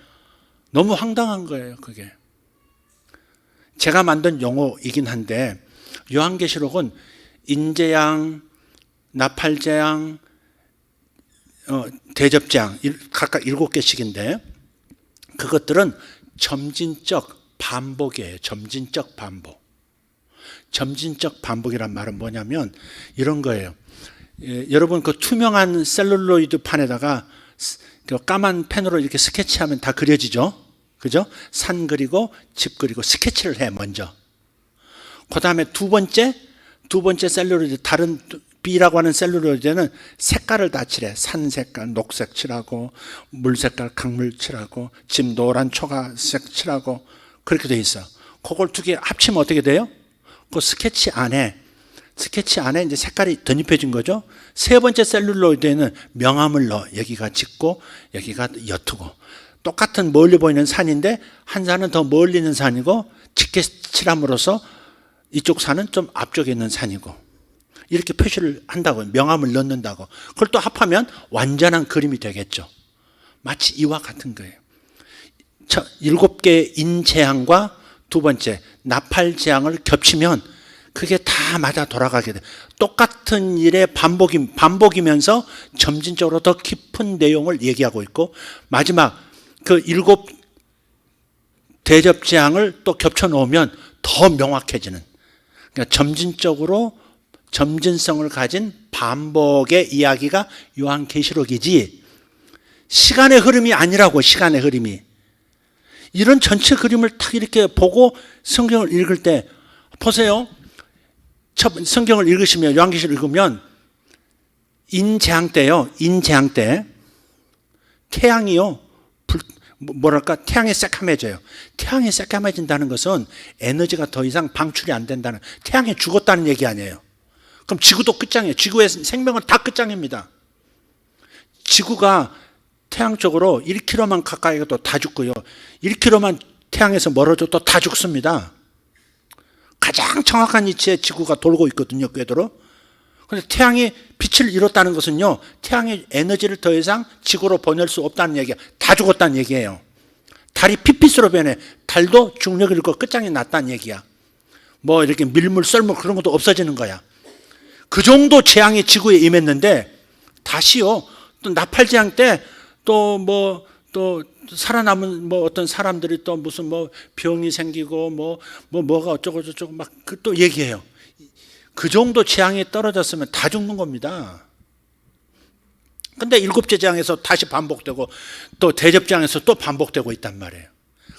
너무 황당한 거예요, 그게. 제가 만든 용어이긴 한데 요한계시록은 인재양, 나팔재앙, 대접재앙 각각 7개씩인데 그것들은 점진적 반복이에요. 점진적 반복. 점진적 반복이란 말은 뭐냐면 이런 거예요. 여러분 그 투명한 셀룰로이드 판에다가 그 까만 펜으로 이렇게 스케치하면 다 그려지죠. 그죠? 산 그리고 집 그리고 스케치를 해 먼저. 그 다음에 두 번째 셀룰로이드, 다른 B라고 하는 셀룰로이드는 색깔을 다 칠해. 산 색깔 녹색 칠하고 물 색깔 강물 칠하고 집 노란 초가색 칠하고 그렇게 돼 있어. 그걸 두 개 합치면 어떻게 돼요? 그 스케치 안에 이제 색깔이 덧입혀진 거죠. 세 번째 셀룰로이드에는 명암을 넣어. 여기가 짙고 여기가 옅고 똑같은 멀리 보이는 산인데 한 산은 더 멀리 있는 산이고 짙게 칠함으로써 이쪽 산은 좀 앞쪽에 있는 산이고 이렇게 표시를 한다고요. 명암을 넣는다고. 그걸 또 합하면 완전한 그림이 되겠죠. 마치 이와 같은 거예요. 7개의 인재앙과 두 번째 나팔재앙을 겹치면 그게 다 맞아 돌아가게 돼. 똑같은 일의 반복이면서 점진적으로 더 깊은 내용을 얘기하고 있고 마지막 그 7 대접재앙을 또 겹쳐 놓으면 더 명확해지는, 그러니까 점진성을 가진 반복의 이야기가 요한계시록이지 시간의 흐름이 아니라고. 시간의 흐름이. 이런 전체 그림을 딱 이렇게 보고 성경을 읽을 때 보세요. 성경을 읽으시면 요한계시록 읽으면 인재앙 때요. 인재앙 때 태양이요. 태양이 새까매져요. 태양이 새까매진다는 것은 에너지가 더 이상 방출이 안 된다는, 태양이 죽었다는 얘기 아니에요. 그럼 지구도 끝장이에요. 지구의 생명은 다 끝장입니다. 지구가 태양 쪽으로 1km만 가까이 가도 다 죽고요. 1km만 태양에서 멀어져도 다 죽습니다. 가장 정확한 위치에 지구가 돌고 있거든요, 궤도로. 그런데 태양이 빛을 잃었다는 것은요, 태양의 에너지를 더 이상 지구로 보낼 수 없다는 얘기야. 다 죽었다는 얘기예요. 달이 핏빛으로 변해. 달도 중력을 잃고 끝장이 났다는 얘기야. 뭐 이렇게 밀물, 썰물 그런 것도 없어지는 거야. 그 정도 재앙이 지구에 임했는데 다시요, 또 나팔재앙 때 또 살아남은 어떤 사람들이 또 무슨 병이 생기고 뭐가 어쩌고 저쩌고 막 또 얘기해요. 그 정도 재앙이 떨어졌으면 다 죽는 겁니다. 근데 7째 재앙에서 다시 반복되고 또 대접재앙에서 또 반복되고 있단 말이에요.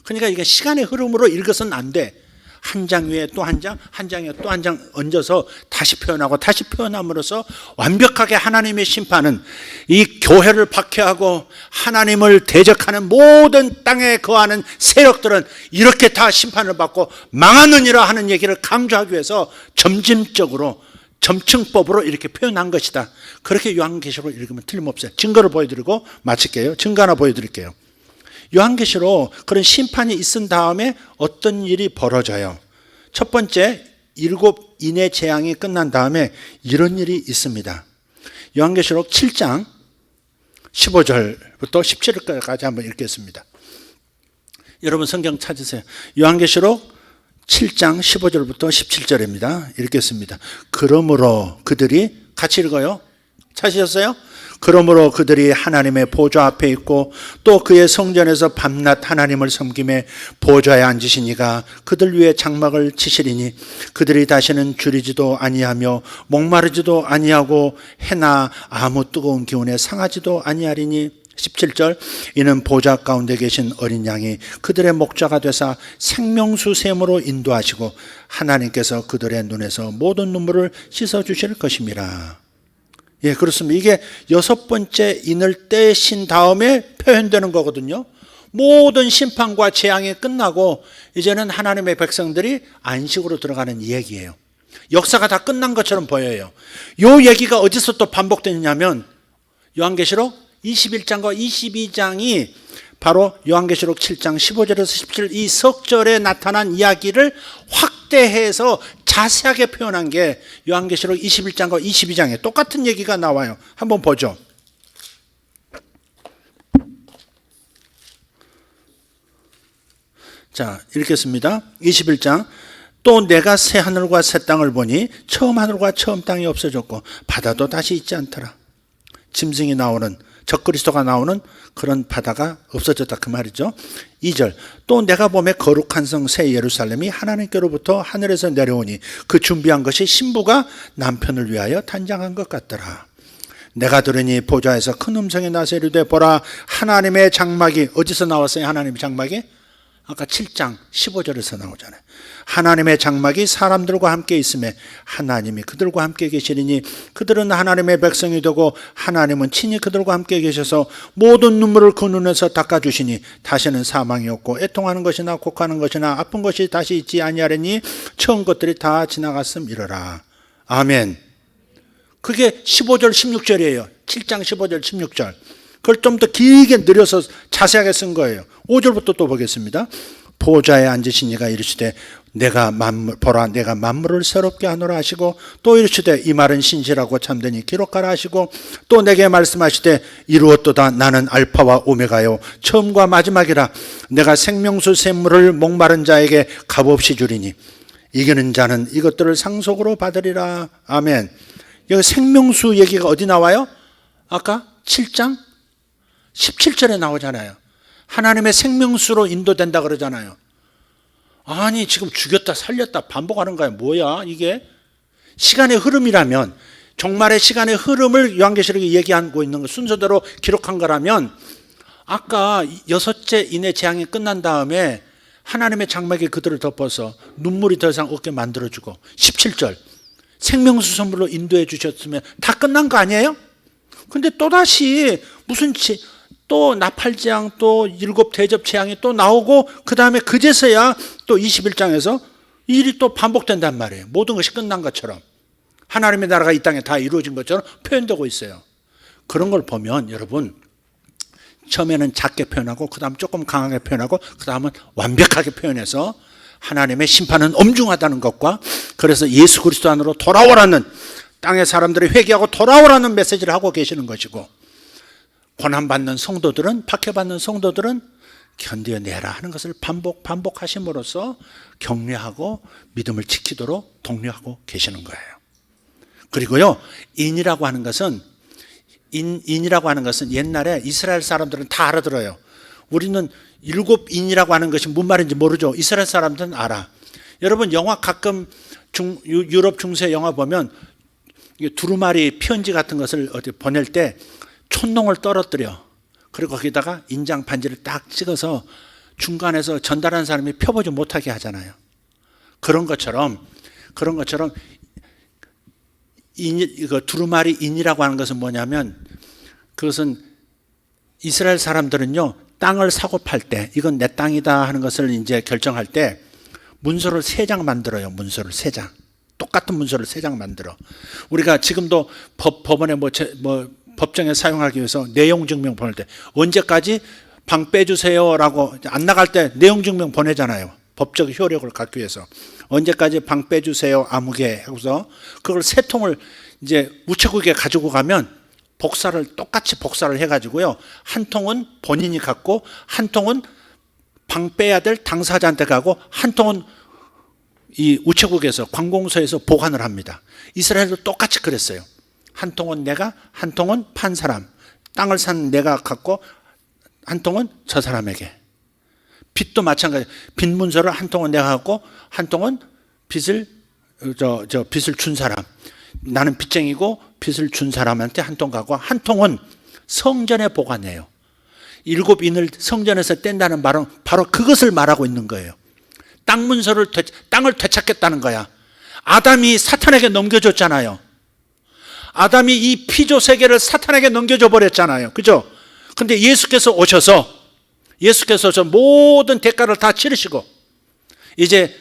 그러니까 이게 시간의 흐름으로 읽어서는 안 돼. 한 장 위에 또 한 장, 한 장 위에 또 한 장 얹어서 다시 표현하고 다시 표현함으로써 완벽하게 하나님의 심판은 이 교회를 박해하고 하나님을 대적하는 모든 땅에 거하는 세력들은 이렇게 다 심판을 받고 망하느니라 하는 얘기를 강조하기 위해서 점진적으로 점층법으로 이렇게 표현한 것이다. 그렇게 요한계시록을 읽으면 틀림없어요. 증거를 보여드리고 마칠게요. 증거 하나 보여드릴게요. 요한계시록 그런 심판이 있은 다음에 어떤 일이 벌어져요. 첫 번째, 7인의 재앙이 끝난 다음에 이런 일이 있습니다. 요한계시록 7장 15절부터 17절까지 한번 읽겠습니다. 여러분 성경 찾으세요. 요한계시록 7장 15절부터 17절입니다. 읽겠습니다. 그러므로 그들이, 같이 읽어요. 찾으셨어요? 그러므로 그들이 하나님의 보좌 앞에 있고 또 그의 성전에서 밤낮 하나님을 섬김에 보좌에 앉으신 이가 그들 위에 장막을 치시리니 그들이 다시는 줄이지도 아니하며 목마르지도 아니하고 해나 아무 뜨거운 기운에 상하지도 아니하리니 17절 이는 보좌 가운데 계신 어린 양이 그들의 목자가 되사 생명수 샘으로 인도하시고 하나님께서 그들의 눈에서 모든 눈물을 씻어주실 것임이라. 예, 그렇습니다. 이게 6번째 인을 떼신 다음에 표현되는 거거든요. 모든 심판과 재앙이 끝나고 이제는 하나님의 백성들이 안식으로 들어가는 얘기예요. 역사가 다 끝난 것처럼 보여요. 이 얘기가 어디서 또 반복되냐면 요한계시록 21장과 22장이 바로 요한계시록 7장 15절에서 17 이 석절에 나타난 이야기를 확대해서 자세하게 표현한 게 요한계시록 21장과 22장에 똑같은 얘기가 나와요. 한번 보죠. 자, 읽겠습니다. 21장 또 내가 새 하늘과 새 땅을 보니 처음 하늘과 처음 땅이 없어졌고 바다도 다시 있지 않더라. 짐승이 나오는 적그리스도가 나오는 그런 바다가 없어졌다 그 말이죠. 2절 또 내가 보매 거룩한 성 새 예루살렘이 하나님께로부터 하늘에서 내려오니 그 준비한 것이 신부가 남편을 위하여 단장한 것 같더라. 내가 들으니 보좌에서 큰 음성이 나서 이르되 보라 하나님의 장막이 어디서 나왔어요? 하나님의 장막이? 아까 7장 15절에서 나오잖아요. 하나님의 장막이 사람들과 함께 있음에 하나님이 그들과 함께 계시리니 그들은 하나님의 백성이 되고 하나님은 친히 그들과 함께 계셔서 모든 눈물을 그 눈에서 닦아주시니 다시는 사망이 없고 애통하는 것이나 곡하는 것이나 아픈 것이 다시 있지 아니하리니 처음 것들이 다 지나갔음이러라. 아멘. 그게 15절 16절이에요. 7장 15절 16절. 그걸 좀 더 길게 늘려서 자세하게 쓴 거예요. 5절부터 또 보겠습니다. 보좌에 앉으신 이가 이르시되 보라 내가 만물을 새롭게 하노라 하시고 또 이르시되 이 말은 신실하고 참되니 기록하라 하시고 또 내게 말씀하시되 이루었도다 나는 알파와 오메가요 처음과 마지막이라 내가 생명수 샘물을 목마른 자에게 값없이 주리니 이기는 자는 이것들을 상속으로 받으리라. 아멘. 여기 생명수 얘기가 어디 나와요? 아까 7장 17절에 나오잖아요. 하나님의 생명수로 인도된다 그러잖아요. 아니 지금 죽였다 살렸다 반복하는 거야. 뭐야 이게? 시간의 흐름이라면 종말의 시간의 흐름을 요한계시록이 얘기하고 있는 거 순서대로 기록한 거라면 아까 6째 인의 재앙이 끝난 다음에 하나님의 장막이 그들을 덮어서 눈물이 더 이상 없게 만들어주고 17절 생명수 선물로 인도해 주셨으면 다 끝난 거 아니에요? 근데 또다시 무슨 또 나팔재앙 또 7 대접 재앙이 또 나오고 그 다음에 그제서야 또 21장에서 일이 또 반복된단 말이에요. 모든 것이 끝난 것처럼 하나님의 나라가 이 땅에 다 이루어진 것처럼 표현되고 있어요. 그런 걸 보면 여러분 처음에는 작게 표현하고 그 다음 조금 강하게 표현하고 그 다음은 완벽하게 표현해서 하나님의 심판은 엄중하다는 것과 그래서 예수 그리스도 안으로 돌아오라는 땅의 사람들이 회개하고 돌아오라는 메시지를 하고 계시는 것이고 고난받는 성도들은 박해받는 성도들은 견뎌내라 하는 것을 반복하심으로써 격려하고 믿음을 지키도록 독려하고 계시는 거예요. 그리고요 인이라고 하는 것은 옛날에 이스라엘 사람들은 다 알아들어요. 우리는 7인이라고 하는 것이 뭔 말인지 모르죠. 이스라엘 사람들은 알아. 여러분 영화 가끔 유럽 중세 영화 보면 두루마리 편지 같은 것을 어디 보낼 때 촌농을 떨어뜨려. 그리고 거기다가 인장 반지를 딱 찍어서 중간에서 전달하는 사람이 펴보지 못하게 하잖아요. 그런 것처럼 두루마리 인이라고 하는 것은 뭐냐면 그것은 이스라엘 사람들은요 땅을 사고 팔 때 이건 내 땅이다 하는 것을 이제 결정할 때 문서를 3장 만들어요. 문서를 3장. 똑같은 문서를 3장 만들어. 우리가 지금도 법원에 법정에 사용하기 위해서 내용증명 보낼 때 언제까지 방 빼주세요라고 안 나갈 때 내용증명 보내잖아요. 법적 효력을 갖기 위해서 언제까지 방 빼주세요 아무개 하고서 그걸 3통을 이제 우체국에 가지고 가면 똑같이 복사를 해가지고요 한 통은 본인이 갖고 한 통은 방 빼야 될 당사자한테 가고 한 통은 이 우체국에서 관공서에서 보관을 합니다. 이스라엘도 똑같이 그랬어요. 한 통은 내가, 한 통은 판 사람, 땅을 산 내가 갖고 한 통은 저 사람에게. 빚도 마찬가지. 빚 문서를 한 통은 내가 갖고 한 통은 빚을 준 사람. 나는 빚쟁이고 빚을 준 사람한테 한 통 가고 한 통은 성전에 보관해요. 일곱 인을 성전에서 뗀다는 말은 바로 그것을 말하고 있는 거예요. 땅을 되찾겠다는 거야. 아담이 사탄에게 넘겨줬잖아요. 아담이 이 피조 세계를 사탄에게 넘겨줘 버렸잖아요. 그죠? 근데 예수께서 오셔서 저 모든 대가를 다 치르시고 이제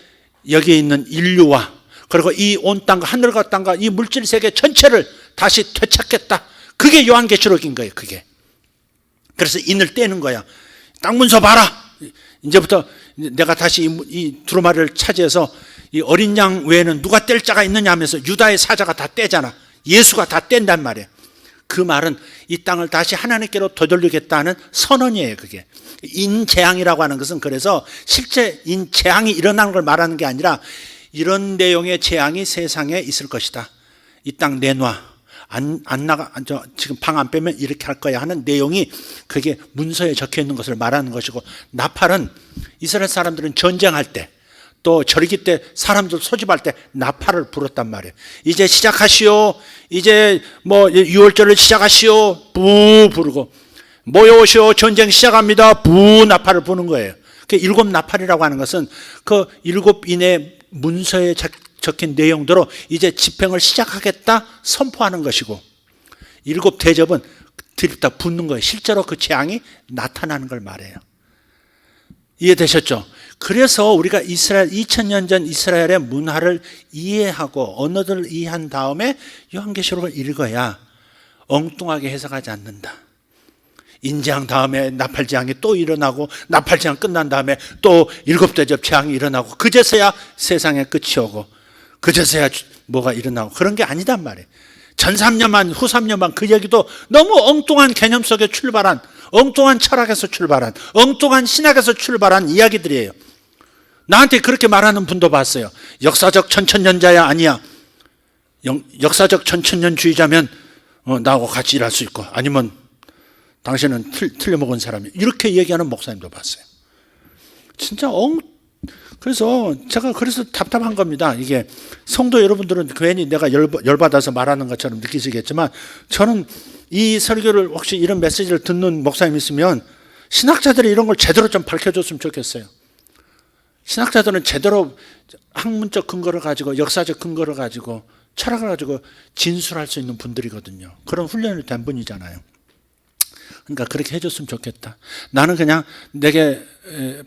여기 있는 인류와 그리고 이 온 땅과 하늘과 땅과 이 물질 세계 전체를 다시 되찾겠다. 그게 요한계시록인 거예요. 그게. 그래서 인을 떼는 거야. 땅 문서 봐라. 이제부터 내가 다시 이 두루마리를 차지해서 이 어린 양 외에는 누가 뗄 자가 있느냐 하면서 유다의 사자가 다 떼잖아. 예수가 다 뗀단 말이에요. 그 말은 이 땅을 다시 하나님께로 되돌리겠다는 선언이에요. 그게 인재앙이라고 하는 것은 그래서 실제 인재앙이 일어나는 걸 말하는 게 아니라 이런 내용의 재앙이 세상에 있을 것이다. 이 땅 내놔. 안 나가, 지금 방 안 빼면 이렇게 할 거야 하는 내용이 그게 문서에 적혀 있는 것을 말하는 것이고, 나팔은 이스라엘 사람들은 전쟁할 때 또 절기 때 사람들 소집할 때 나팔을 불었단 말이에요. 이제 시작하시오. 이제 뭐 유월절을 시작하시오. 부 부르고 모여오시오. 전쟁 시작합니다. 부 나팔을 부는 거예요. 그 일곱 나팔이라고 하는 것은 그 일곱 인의 문서에 적힌 내용대로 이제 집행을 시작하겠다 선포하는 것이고, 일곱 대접은 들이다 붓는 거예요. 실제로 그 재앙이 나타나는 걸 말해요. 이해되셨죠? 그래서 우리가 이스라엘 2000년 전 이스라엘의 문화를 이해하고 언어들을 이해한 다음에 요한계시록을 읽어야 엉뚱하게 해석하지 않는다. 인재앙 다음에 나팔재앙이 또 일어나고 나팔재앙 끝난 다음에 또 일곱 대접 재앙이 일어나고 그제서야 세상의 끝이 오고 그제서야 뭐가 일어나고 그런 게 아니단 말이에요. 전 3년만 후 3년만 그 얘기도 너무 엉뚱한 개념 속에 출발한, 엉뚱한 철학에서 출발한, 엉뚱한 신학에서 출발한 이야기들이에요. 나한테 그렇게 말하는 분도 봤어요. 역사적 천천년자야. 아니야. 역사적 천천년주의자면 나하고 같이 일할 수 있고, 아니면 당신은 틀려먹은 사람이, 이렇게 얘기하는 목사님도 봤어요. 진짜 그래서 제가 그래서 답답한 겁니다. 이게 성도 여러분들은 괜히 내가 열받아서 말하는 것처럼 느끼시겠지만, 저는 이 설교를 혹시 이런 메시지를 듣는 목사님 있으면 신학자들이 이런 걸 제대로 좀 밝혀줬으면 좋겠어요. 신학자들은 제대로 학문적 근거를 가지고 역사적 근거를 가지고 철학을 가지고 진술할 수 있는 분들이거든요. 그런 훈련을 된 분이잖아요. 그러니까 그렇게 해줬으면 좋겠다. 나는 그냥 내게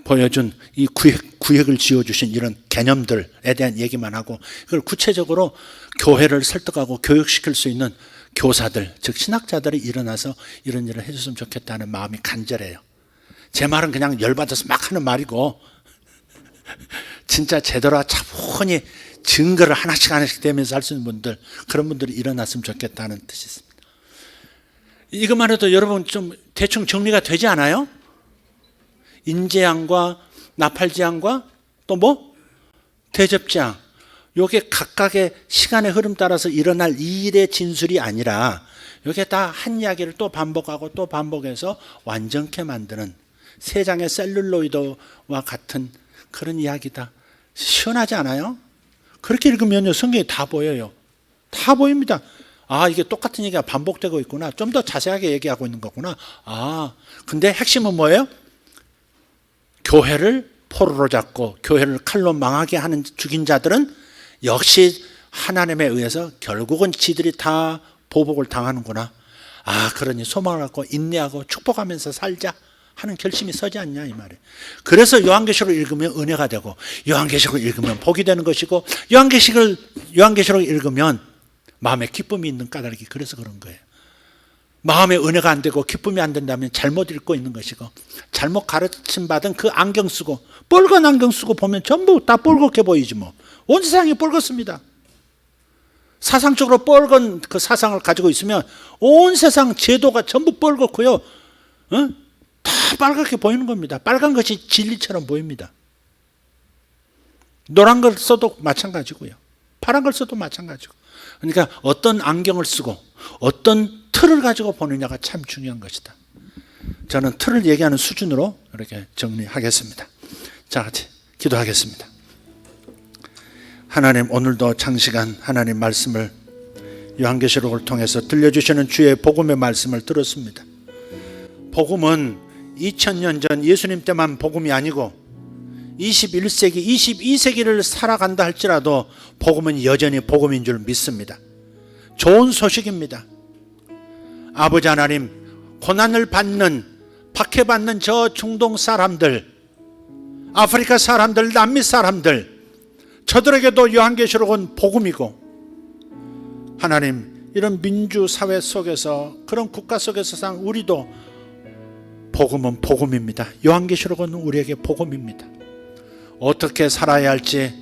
보여준 이 구획을 지어주신 이런 개념들에 대한 얘기만 하고, 그걸 구체적으로 교회를 설득하고 교육시킬 수 있는 교사들, 즉 신학자들이 일어나서 이런 일을 해줬으면 좋겠다는 마음이 간절해요. 제 말은 그냥 열받아서 막 하는 말이고, 진짜 제대로 차분히 증거를 하나씩 대면서 할 수 있는 분들, 그런 분들이 일어났으면 좋겠다는 뜻이 있습니다. 이것만 해도 여러분 좀 대충 정리가 되지 않아요? 인재앙과 나팔재앙과 또 뭐? 대접재앙. 이게 각각의 시간의 흐름 따라서 일어날 이 일의 진술이 아니라 이게 다 한 이야기를 또 반복하고 또 반복해서 완전케 만드는 세 장의 셀룰로이드와 같은 그런 이야기다. 시원하지 않아요? 그렇게 읽으면요, 성경이 다 보여요. 다 보입니다. 아, 이게 똑같은 얘기가 반복되고 있구나. 좀 더 자세하게 얘기하고 있는 거구나. 아, 근데 핵심은 뭐예요? 교회를 포로로 잡고 교회를 칼로 망하게 하는 죽인 자들은 역시 하나님에 의해서 결국은 지들이 다 보복을 당하는구나. 아, 그러니 소망을 갖고 인내하고 축복하면서 살자 하는 결심이 서지 않냐, 이 말이에요. 그래서 요한계시록을 읽으면 은혜가 되고, 요한계시록을 읽으면 복이 되는 것이고, 요한계시록을 읽으면 마음에 기쁨이 있는 까닭이 그래서 그런 거예요. 마음에 은혜가 안 되고 기쁨이 안 된다면 잘못 읽고 있는 것이고, 잘못 가르침 받은 그 안경 쓰고, 뻘건 안경 쓰고 보면 전부 다 뻘겋게 보이지 뭐. 온 세상이 뻘겋습니다. 사상적으로 뻘건 그 사상을 가지고 있으면 온 세상 제도가 전부 뻘겋고요, 다 빨갛게 보이는 겁니다. 빨간 것이 진리처럼 보입니다. 노란 걸 써도 마찬가지고요, 파란 걸 써도 마찬가지고. 그러니까 어떤 안경을 쓰고 어떤 틀을 가지고 보느냐가 참 중요한 것이다. 저는 틀을 얘기하는 수준으로 이렇게 정리하겠습니다. 자, 같이 기도하겠습니다. 하나님, 오늘도 장시간 하나님 말씀을 요한계시록을 통해서 들려주시는 주의 복음의 말씀을 들었습니다. 복음은 2000년 전 예수님 때만 복음이 아니고 21세기, 22세기를 살아간다 할지라도 복음은 여전히 복음인 줄 믿습니다. 좋은 소식입니다. 아버지 하나님, 고난을 받는, 박해받는 저 중동 사람들, 아프리카 사람들, 남미 사람들, 저들에게도 요한계시록은 복음이고, 하나님, 이런 민주사회 속에서, 그런 국가 속에서 우리도 복음은 복음입니다. 요한계시록은 우리에게 복음입니다. 어떻게 살아야 할지,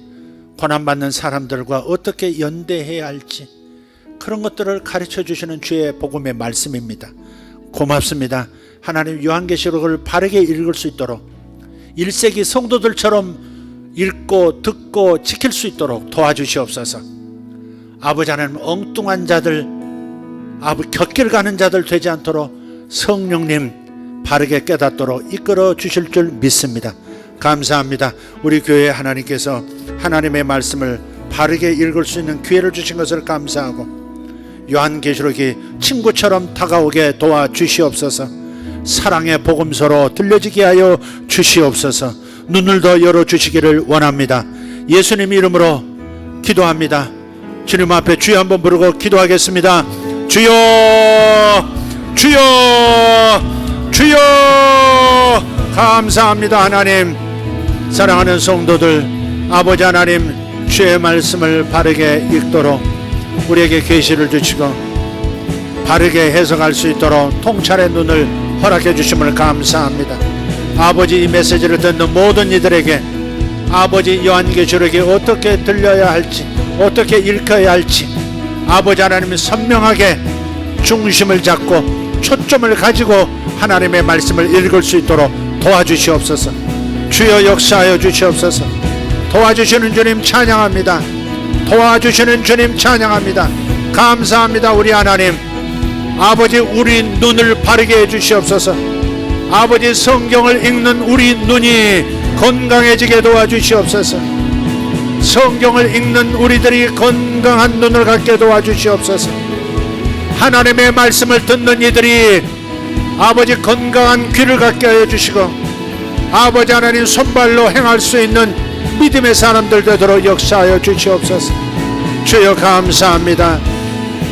고난받는 사람들과 어떻게 연대해야 할지, 그런 것들을 가르쳐 주시는 주의 복음의 말씀입니다. 고맙습니다. 하나님, 요한계시록을 바르게 읽을 수 있도록 1세기 성도들처럼 읽고 듣고 지킬 수 있도록 도와주시옵소서. 아버지 하나님, 엉뚱한 자들, 곁길 가는 자들 되지 않도록 성령님 바르게 깨닫도록 이끌어 주실 줄 믿습니다. 감사합니다. 우리 교회 하나님께서 하나님의 말씀을 바르게 읽을 수 있는 기회를 주신 것을 감사하고, 요한계시록이 친구처럼 다가오게 도와주시옵소서. 사랑의 복음서로 들려지게 하여 주시옵소서. 눈을 더 열어주시기를 원합니다. 예수님 이름으로 기도합니다. 주님 앞에 주여 한번 부르고 기도하겠습니다. 주여, 주여, 주여. 감사합니다. 하나님, 사랑하는 성도들, 아버지 하나님, 주의 말씀을 바르게 읽도록 우리에게 계시를 주시고 바르게 해석할 수 있도록 통찰의 눈을 허락해 주심을 감사합니다. 아버지, 이 메시지를 듣는 모든 이들에게 아버지 요한계시록이 어떻게 들려야 할지, 어떻게 읽혀야 할지, 아버지 하나님이 선명하게 중심을 잡고 초점을 가지고 하나님의 말씀을 읽을 수 있도록 도와주시옵소서. 주여 역사하여 주시옵소서. 도와주시는 주님 찬양합니다. 도와주시는 주님 찬양합니다. 감사합니다. 우리 하나님, 아버지, 우리 눈을 바르게 해주시옵소서. 아버지, 성경을 읽는 우리 눈이 건강해지게 도와주시옵소서. 성경을 읽는 우리들이 건강한 눈을 갖게 도와주시옵소서. 하나님의 말씀을 듣는 이들이 아버지 건강한 귀를 갖게 하여 주시고, 아버지 하나님 손발로 행할 수 있는 믿음의 사람들 되도록 역사하여 주시옵소서. 주여 감사합니다.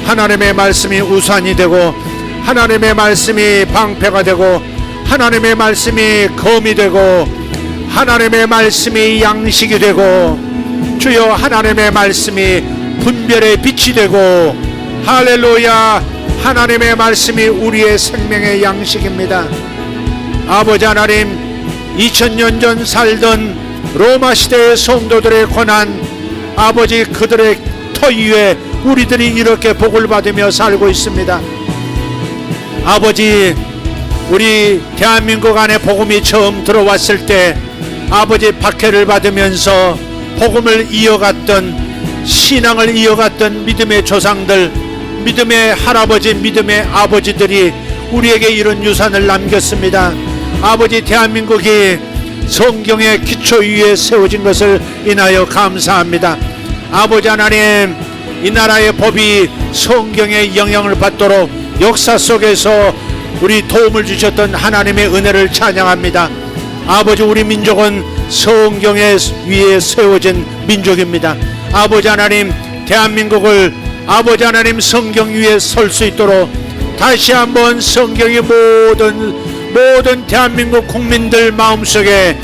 하나님의 말씀이 우산이 되고, 하나님의 말씀이 방패가 되고, 하나님의 말씀이 검이 되고, 하나님의 말씀이 양식이 되고, 주여 하나님의 말씀이 분별의 빛이 되고, 할렐루야, 하나님의 말씀이 우리의 생명의 양식입니다. 아버지 하나님, 2000년 전 살던 로마 시대의 성도들의 고난, 아버지, 그들의 터 위에 우리들이 이렇게 복을 받으며 살고 있습니다. 아버지, 우리 대한민국 안에 복음이 처음 들어왔을 때 아버지 박해를 받으면서 복음을 이어갔던, 신앙을 이어갔던 믿음의 조상들, 믿음의 할아버지, 믿음의 아버지들이 우리에게 이런 유산을 남겼습니다. 아버지, 대한민국이 성경의 기초 위에 세워진 것을 인하여 감사합니다. 아버지 하나님, 이 나라의 법이 성경의 영향을 받도록 역사 속에서 우리 도움을 주셨던 하나님의 은혜를 찬양합니다. 아버지, 우리 민족은 성경의 위에 세워진 민족입니다. 아버지 하나님, 대한민국을 아버지 하나님 성경 위에 설 수 있도록 다시 한번 성경이 모든 대한민국 국민들 마음속에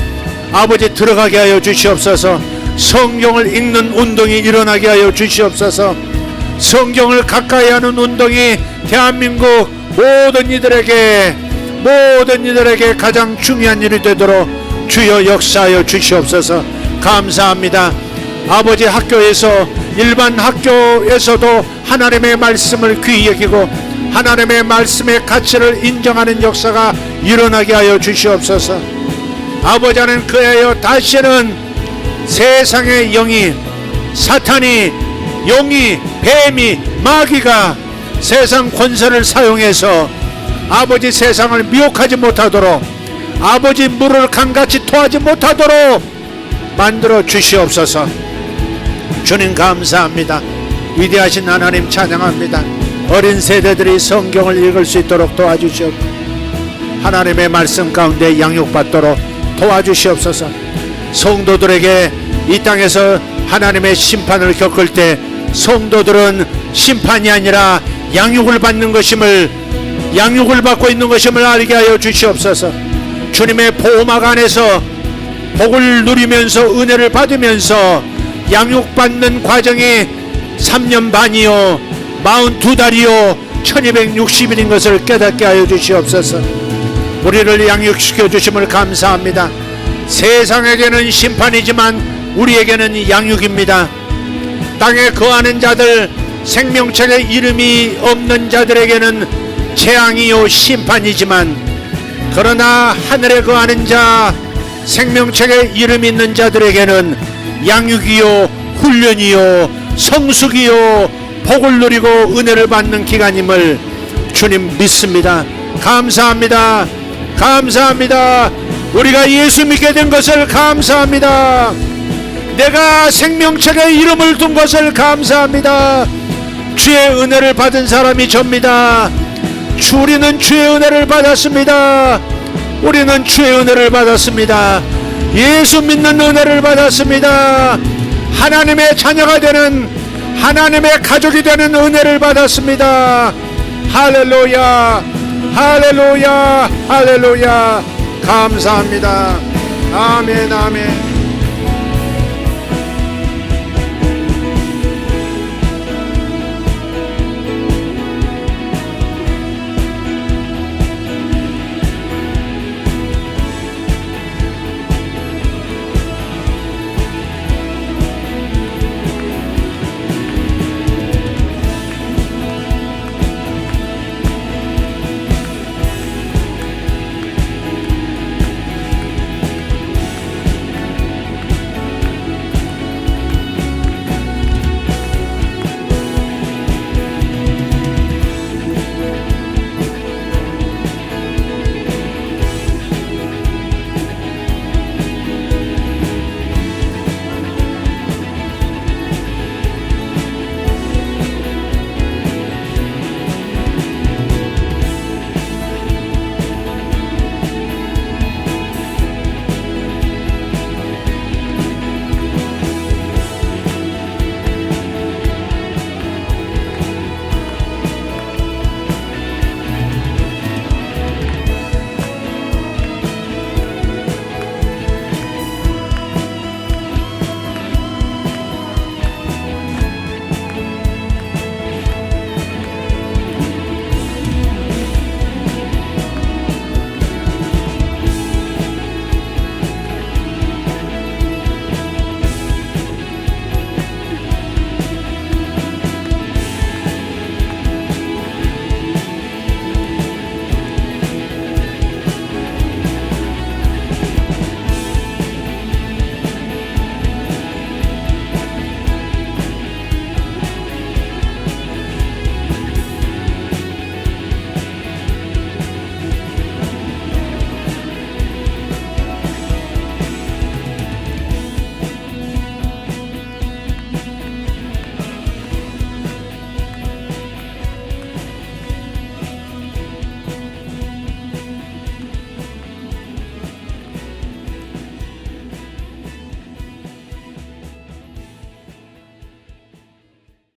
아버지 들어가게 하여 주시옵소서. 성경을 읽는 운동이 일어나게 하여 주시옵소서. 성경을 가까이 하는 운동이 대한민국 모든 이들에게 가장 중요한 일이 되도록 주여 역사하여 주시옵소서. 감사합니다. 아버지, 학교에서, 일반 학교에서도 하나님의 말씀을 귀히 여기고 하나님의 말씀의 가치를 인정하는 역사가 일어나게 하여 주시옵소서. 아버지 하나님, 그하여 다시는 세상의 영이, 사탄이, 용이, 뱀이, 마귀가 세상 권세를 사용해서 아버지 세상을 미혹하지 못하도록, 아버지 물을 강같이 토하지 못하도록 만들어 주시옵소서. 주님 감사합니다. 위대하신 하나님 찬양합니다. 어린 세대들이 성경을 읽을 수 있도록 도와주시옵소서. 하나님의 말씀 가운데 양육받도록 도와주시옵소서. 성도들에게 이 땅에서 하나님의 심판을 겪을 때 성도들은 심판이 아니라 양육을 받는 것임을, 양육을 받고 있는 것임을 알게 하여 주시옵소서. 주님의 보호막 안에서 복을 누리면서 은혜를 받으면서 양육받는 과정이 3년 반이요 42달이요 1260일인 것을 깨닫게 하여 주시옵소서. 우리를 양육시켜 주심을 감사합니다. 세상에게는 심판이지만 우리에게는 양육입니다. 땅에 거하는 자들, 생명책에 이름이 없는 자들에게는 재앙이요 심판이지만, 그러나 하늘에 거하는 자, 생명책에 이름 있는 자들에게는 양육이요 훈련이요 성숙이요 복을 누리고 은혜를 받는 기간임을 주님 믿습니다. 감사합니다. 감사합니다. 우리가 예수 믿게 된 것을 감사합니다. 내가 생명책에 이름을 둔 것을 감사합니다. 주의 은혜를 받은 사람이 접니다. 우리는 주의 은혜를 받았습니다. 우리는 주의 은혜를 받았습니다. 예수 믿는 은혜를 받았습니다. 하나님의 자녀가 되는, 하나님의 가족이 되는 은혜를 받았습니다. 할렐루야, 할렐루야, 할렐루야. 감사합니다. 아멘, 아멘.